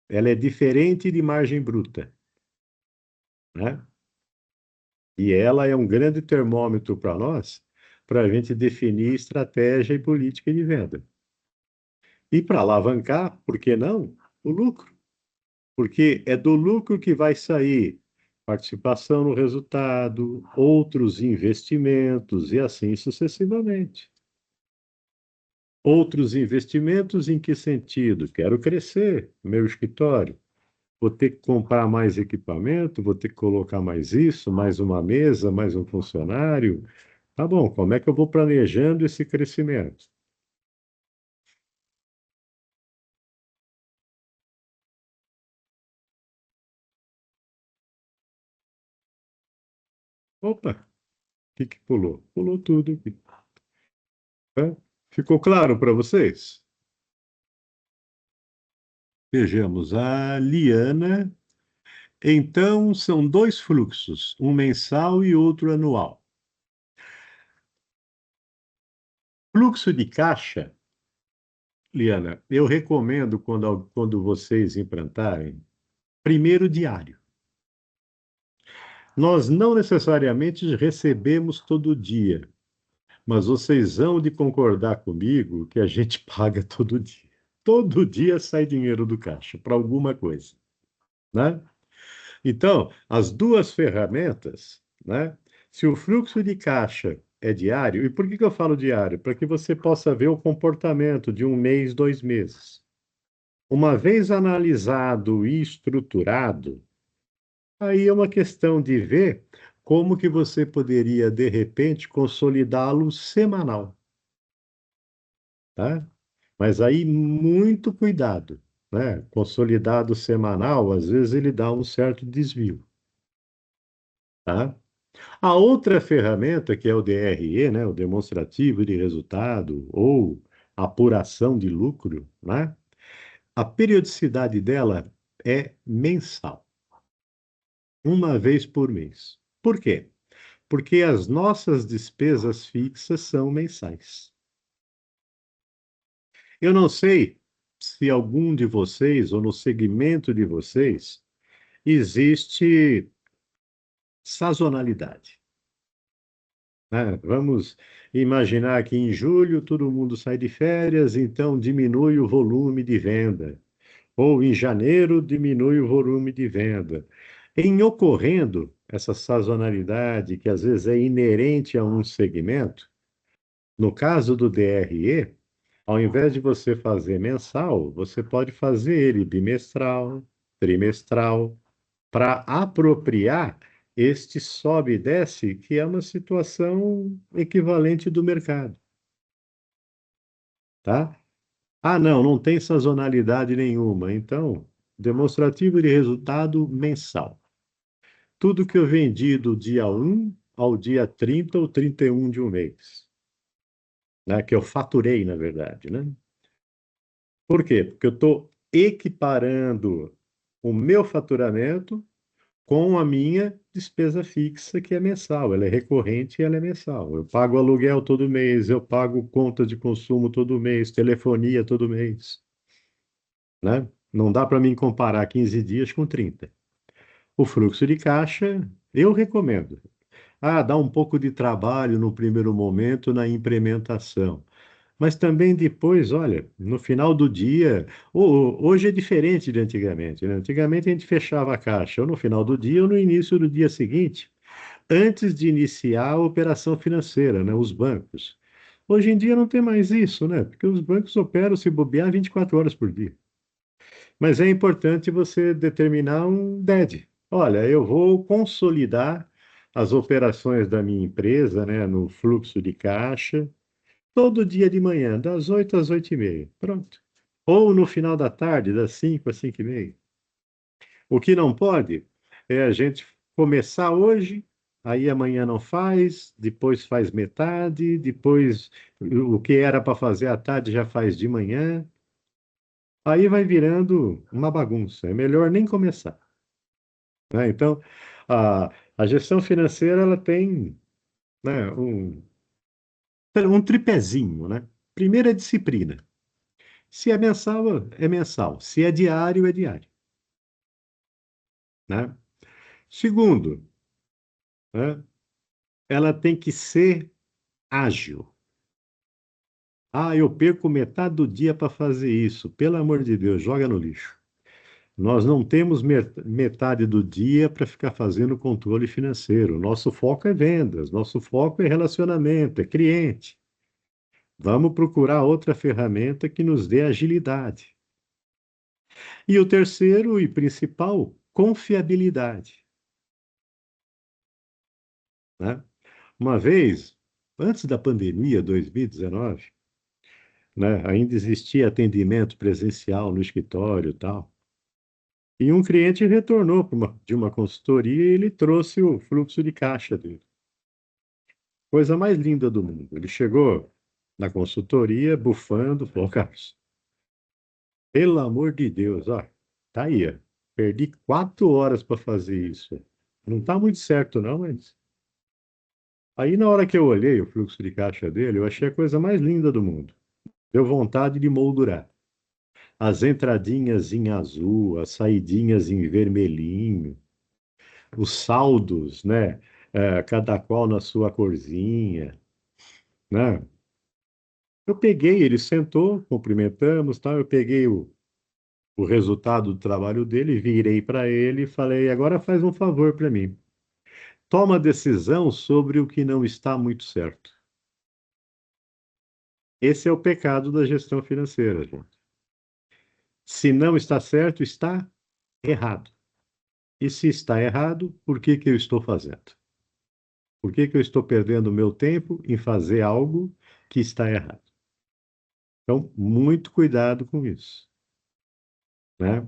Ela é diferente de margem bruta. Né? E ela é um grande termômetro para nós, para a gente definir estratégia e política de venda. E para alavancar, por que não? O lucro. Porque é do lucro que vai sair participação no resultado, outros investimentos e assim sucessivamente. Outros investimentos em que sentido? Quero crescer meu escritório. vou ter que comprar mais equipamento, vou ter que colocar mais isso, mais uma mesa, mais um funcionário. Tá bom, como é que eu vou planejando esse crescimento? Opa, o que pulou? Pulou tudo aqui. Tá? Ficou claro para vocês? Vejamos, a Liana. Então, são dois fluxos, um mensal e outro anual. Fluxo de caixa, Liana, eu recomendo quando vocês implantarem, primeiro diário. Nós não necessariamente recebemos todo dia, mas vocês hão de concordar comigo que a gente paga todo dia. Todo dia sai dinheiro do caixa para alguma coisa, né? Então, as duas ferramentas, né? Se o fluxo de caixa é diário, e por que eu falo diário? Para que você possa ver o comportamento de um mês, 2 meses. Uma vez analisado e estruturado, aí é uma questão de ver como que você poderia, de repente, consolidá-lo semanal, tá? Mas aí muito cuidado, né? Consolidado semanal, às vezes ele dá um certo desvio, tá? A outra ferramenta, que é o DRE, né, o demonstrativo de resultado, ou apuração de lucro, né, a periodicidade dela é mensal, uma vez por mês. Por quê? Porque as nossas despesas fixas são mensais. Eu não sei se algum de vocês, ou no segmento de vocês, existe sazonalidade. Né? Vamos imaginar que em julho todo mundo sai de férias, então diminui o volume de venda. Ou em janeiro diminui o volume de venda. Em ocorrendo essa sazonalidade, que às vezes é inerente a um segmento, no caso do DRE, ao invés de você fazer mensal, você pode fazer ele bimestral, trimestral, para apropriar este sobe e desce, que é uma situação equivalente do mercado, tá? Ah, não, não tem sazonalidade nenhuma. Então, demonstrativo de resultado mensal. Tudo que eu vendi do dia 1 ao dia 30 ou 31 de um mês, né? Que eu faturei, na verdade, né? Por quê? Porque eu estou equiparando o meu faturamento com a minha despesa fixa, que é mensal, ela é recorrente e ela é mensal. Eu pago aluguel todo mês, eu pago conta de consumo todo mês, telefonia todo mês, né? Não dá para mim comparar 15 dias com 30. O fluxo de caixa, eu recomendo. Ah, dá um pouco de trabalho no primeiro momento na implementação. Mas também depois, olha, no final do dia, hoje é diferente de antigamente, né? Antigamente a gente fechava a caixa ou no final do dia ou no início do dia seguinte, antes de iniciar a operação financeira, né? Os bancos. Hoje em dia não tem mais isso, né? Porque os bancos operam, se bobear, 24 horas por dia. Mas é importante você determinar um DED. Olha, eu vou consolidar as operações da minha empresa, né, no fluxo de caixa, todo dia de manhã, das 8 às 8h30. Pronto. Ou no final da tarde, das 5 às 5h30. O que não pode é a gente começar hoje, aí amanhã não faz, depois faz metade, depois o que era para fazer à tarde já faz de manhã. Aí vai virando uma bagunça. É melhor nem começar, né? Então, a gestão financeira ela tem, né, um tripézinho, né? Primeiro é disciplina. Se é mensal, é mensal. Se é diário, é diário, né? Segundo, né, ela tem que ser ágil. Ah, eu perco metade do dia para fazer isso. Pelo amor de Deus, joga no lixo. Nós não temos metade do dia para ficar fazendo controle financeiro. Nosso foco é vendas, nosso foco é relacionamento, é cliente. Vamos procurar outra ferramenta que nos dê agilidade. E o terceiro e principal, confiabilidade, né? Uma vez, antes da pandemia, 2019, né, ainda existia atendimento presencial no escritório e tal. E um cliente retornou de uma consultoria e ele trouxe o fluxo de caixa dele. Coisa mais linda do mundo. Ele chegou na consultoria bufando, falou, Carlos, pelo amor de Deus, ó, tá aí, ó, perdi 4 horas para fazer isso. Não tá muito certo, não, mas. Aí, na hora que eu olhei o fluxo de caixa dele, eu achei a coisa mais linda do mundo. Deu vontade de moldurar. As entradinhas em azul, as saidinhas em vermelhinho, os saldos, né? Cada qual na sua corzinha, né? Eu peguei, ele sentou, cumprimentamos, tal. Eu peguei o resultado do trabalho dele, virei para ele e falei: agora faz um favor para mim. Toma decisão sobre o que não está muito certo. Esse é o pecado da gestão financeira, gente. Se não está certo, está errado. E se está errado, por que que eu estou fazendo? Por que que eu estou perdendo o meu tempo em fazer algo que está errado? Então, muito cuidado com isso, né?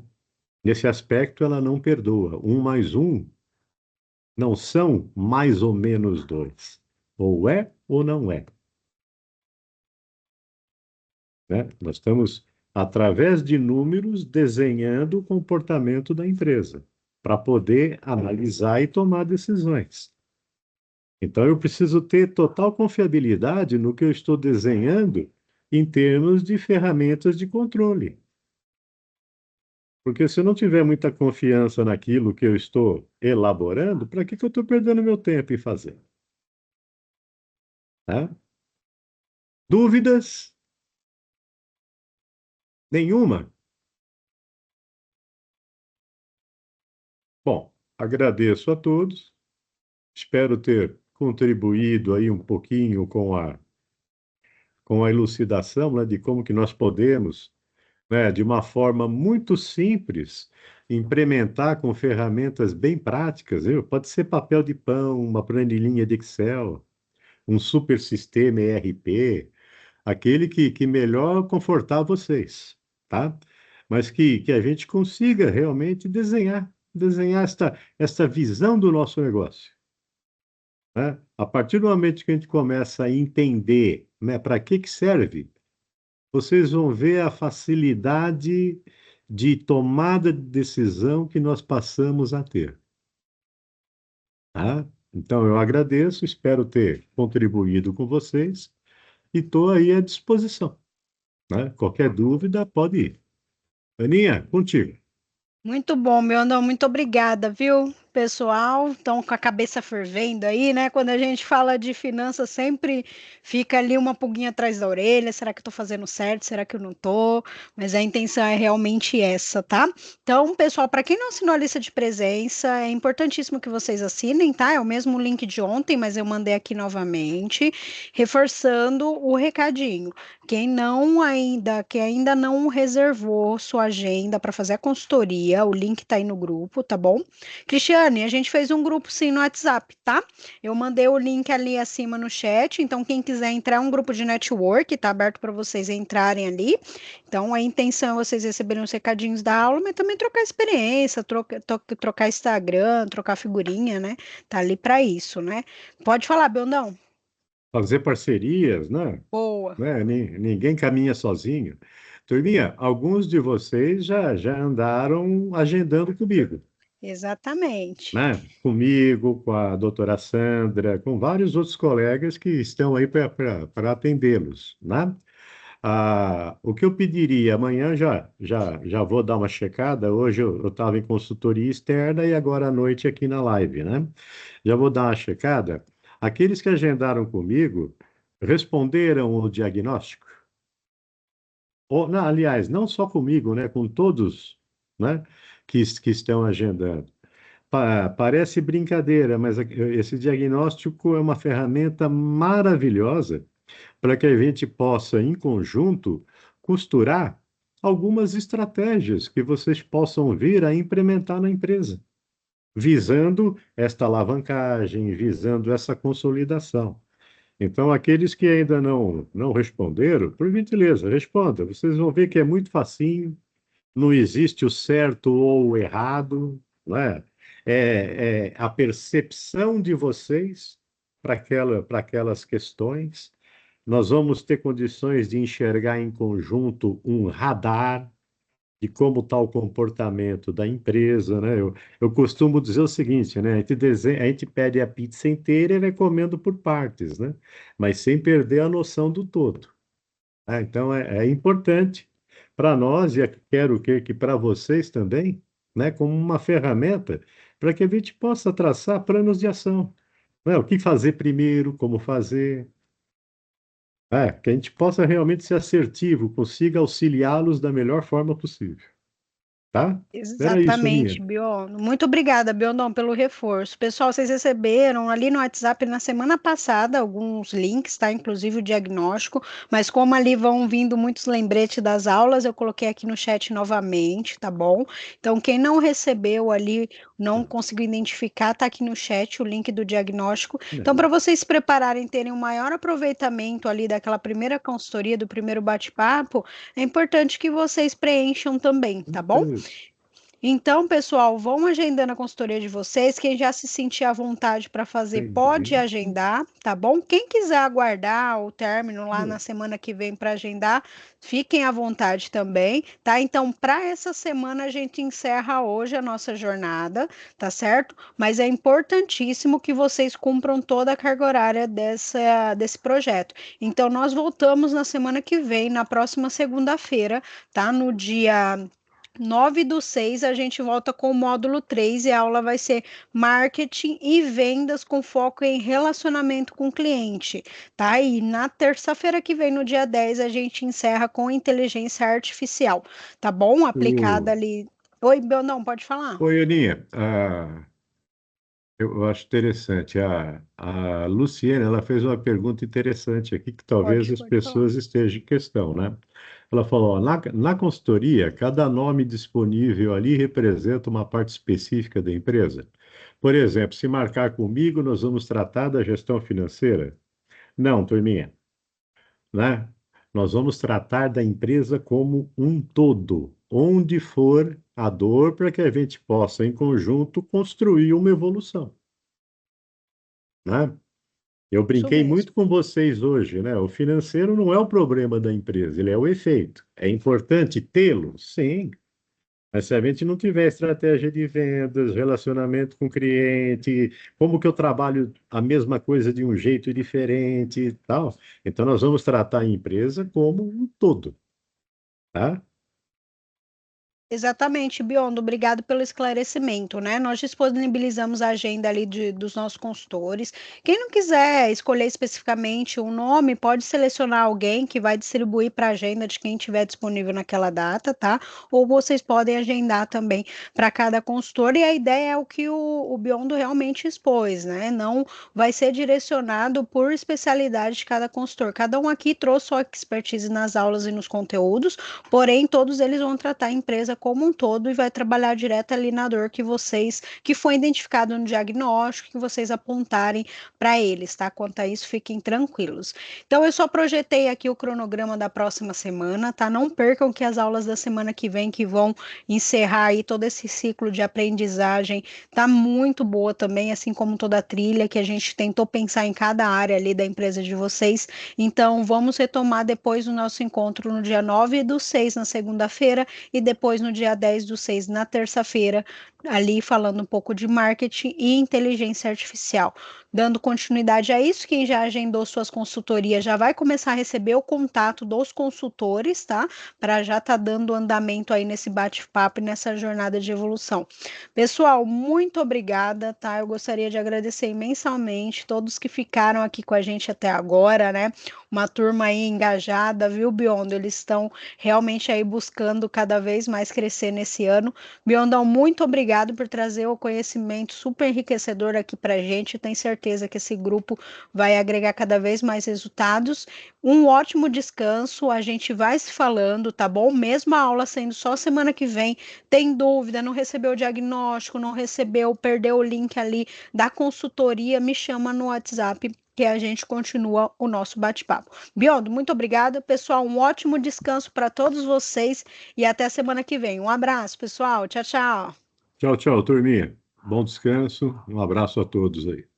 Nesse aspecto, ela não perdoa. 1 mais 1 não são mais ou menos 2. Ou é ou não é, né? Nós estamos, através de números, desenhando o comportamento da empresa para poder analisar e tomar decisões. Então, eu preciso ter total confiabilidade no que eu estou desenhando em termos de ferramentas de controle. Porque se eu não tiver muita confiança naquilo que eu estou elaborando, para que que eu estou perdendo meu tempo em fazer? Tá? Dúvidas? Nenhuma? Bom, agradeço a todos. Espero ter contribuído aí um pouquinho com a elucidação, né, de como que nós podemos, né, de uma forma muito simples, implementar com ferramentas bem práticas, viu? Pode ser papel de pão, uma planilhinha de Excel, um super sistema ERP, aquele que melhor confortar vocês, tá? Mas que a gente consiga realmente desenhar esta visão do nosso negócio, né? A partir do momento que a gente começa a entender, né, para que serve, vocês vão ver a facilidade de tomada de decisão que nós passamos a ter, tá? Então, eu agradeço, espero ter contribuído com vocês e estou aí à disposição, né? Qualquer dúvida, pode ir. Aninha, contigo. Muito bom, meu Andão, muito obrigada, viu? Pessoal, estão com a cabeça fervendo aí, né? Quando a gente fala de finanças, sempre fica ali uma pulguinha atrás da orelha. Será que eu tô fazendo certo? Será que eu não tô? Mas a intenção é realmente essa, tá? Então, pessoal, para quem não assinou a lista de presença, é importantíssimo que vocês assinem, tá? É o mesmo link de ontem, mas eu mandei aqui novamente, reforçando o recadinho. Quem ainda não reservou sua agenda para fazer a consultoria, o link tá aí no grupo, tá bom? Cristiane, a gente fez um grupo sim no WhatsApp, tá? Eu mandei o link ali acima no chat, então quem quiser entrar é um grupo de network, tá aberto para vocês entrarem ali. Então a intenção é vocês receberem os recadinhos da aula, mas também trocar experiência, trocar Instagram, trocar figurinha, né? Tá ali para isso, né? Pode falar, Beldão. Fazer parcerias, né? Boa. Ninguém caminha sozinho. Turminha, alguns de vocês já andaram agendando comigo, Exatamente. né? Comigo, com a doutora Sandra, com vários outros colegas que estão aí para atendê-los, né? O que eu pediria, amanhã já vou dar uma checada. Hoje eu estava em consultoria externa e agora à noite aqui na live, né? Já vou dar uma checada. Aqueles que agendaram comigo responderam o diagnóstico? Ou, não, aliás, não só comigo, né? Com todos, né? Que estão agendando. Parece brincadeira, mas esse diagnóstico é uma ferramenta maravilhosa para que a gente possa, em conjunto, costurar algumas estratégias que vocês possam vir a implementar na empresa, visando esta alavancagem, visando essa consolidação. Então, aqueles que ainda não responderam, por gentileza, responda. Vocês vão ver que é muito facinho, não existe o certo ou o errado, não é? É a percepção de vocês para aquelas questões. Nós vamos ter condições de enxergar em conjunto um radar de como está o comportamento da empresa, né? Eu costumo dizer o seguinte, né? A gente pede a pizza inteira e vai comendo por partes, né? Mas sem perder a noção do todo. Tá? Então é importante para nós, e quero que para vocês também, né? Como uma ferramenta para que a gente possa traçar planos de ação. Né? O que fazer primeiro, como fazer. Que a gente possa realmente ser assertivo, consiga auxiliá-los da melhor forma possível. Tá? Era isso, Exatamente, Aninha. Biondo. Muito obrigada, Biondão, pelo reforço. Pessoal, vocês receberam ali no WhatsApp na semana passada alguns links, tá? Inclusive o diagnóstico, mas como ali vão vindo muitos lembretes das aulas, eu coloquei aqui no chat novamente, tá bom? Então, quem não recebeu ali, não conseguiu identificar, tá aqui no chat o link do diagnóstico. Então, para vocês se prepararem, terem um maior aproveitamento ali daquela primeira consultoria, do primeiro bate-papo, é importante que vocês preencham também, tá bom? Então, pessoal, vão agendando a consultoria de vocês. Quem já se sentir à vontade para fazer, pode Entendi. agendar, tá bom? Quem quiser aguardar o término lá na semana que vem para agendar, fiquem à vontade também, tá? Então, para essa semana, a gente encerra hoje a nossa jornada, tá certo? Mas é importantíssimo que vocês cumpram toda a carga horária desse projeto. Então, nós voltamos na semana que vem, na próxima segunda-feira, tá? No dia 9/6, a gente volta com o módulo 3 e a aula vai ser marketing e vendas com foco em relacionamento com o cliente, tá? E na terça-feira que vem, no dia 10, a gente encerra com inteligência artificial, tá bom? Aplicada ali. Oi, não, pode falar. Oi, Aninha. Eu acho interessante. A Luciene, ela fez uma pergunta interessante aqui, que talvez as Pode falar. pessoas estejam em questão, né? Ela falou, ó, na consultoria, cada nome disponível ali representa uma parte específica da empresa. Por exemplo, se marcar comigo, nós vamos tratar da gestão financeira? Não, turminha, né? Nós vamos tratar da empresa como um todo, onde for a dor, para que a gente possa, em conjunto, construir uma evolução, né? Eu Isso brinquei mesmo. muito com vocês hoje, né? O financeiro não é o problema da empresa, ele é o efeito. É importante tê-lo? Sim. Mas se a gente não tiver estratégia de vendas, relacionamento com o cliente, como que eu trabalho a mesma coisa de um jeito diferente e tal, então nós vamos tratar a empresa como um todo, tá? Exatamente, Biondo, obrigado pelo esclarecimento, né? Nós disponibilizamos a agenda ali dos nossos consultores. Quem não quiser escolher especificamente um nome, pode selecionar alguém que vai distribuir para a agenda de quem tiver disponível naquela data, tá? Ou vocês podem agendar também para cada consultor, e a ideia é o que o Biondo realmente expôs, né? Não vai ser direcionado por especialidade de cada consultor. Cada um aqui trouxe sua expertise nas aulas e nos conteúdos, porém, todos eles vão tratar a empresa como um todo e vai trabalhar direto ali na dor que foi identificado no diagnóstico, que vocês apontarem para eles, tá? Quanto a isso, fiquem tranquilos. Então, eu só projetei aqui o cronograma da próxima semana, tá? Não percam que as aulas da semana que vem, que vão encerrar aí todo esse ciclo de aprendizagem, tá muito boa também, assim como toda a trilha que a gente tentou pensar em cada área ali da empresa de vocês. Então, vamos retomar depois o nosso encontro no dia 9/6, na segunda-feira, e depois no dia 10/6, na terça-feira, ali falando um pouco de marketing e inteligência artificial. Dando continuidade a isso, quem já agendou suas consultorias já vai começar a receber o contato dos consultores, tá? Para já estar dando andamento aí nesse bate-papo e nessa jornada de evolução. Pessoal, muito obrigada, tá? Eu gostaria de agradecer imensamente todos que ficaram aqui com a gente até agora, né? Uma turma aí engajada, viu, Biondo? Eles estão realmente aí buscando cada vez mais crescer crescer nesse ano. Biondão, muito obrigado por trazer o conhecimento super enriquecedor aqui para a gente. Tenho certeza que esse grupo vai agregar cada vez mais resultados. Um ótimo descanso, a gente vai se falando, tá bom? Mesmo a aula sendo só semana que vem, tem dúvida, não recebeu o diagnóstico, não recebeu, perdeu o link ali da consultoria, me chama no WhatsApp que a gente continua o nosso bate-papo. Biondo, muito obrigada. Pessoal, um ótimo descanso para todos vocês e até a semana que vem. Um abraço, pessoal. Tchau, tchau. Tchau, tchau, turminha. Bom descanso. Um abraço a todos aí.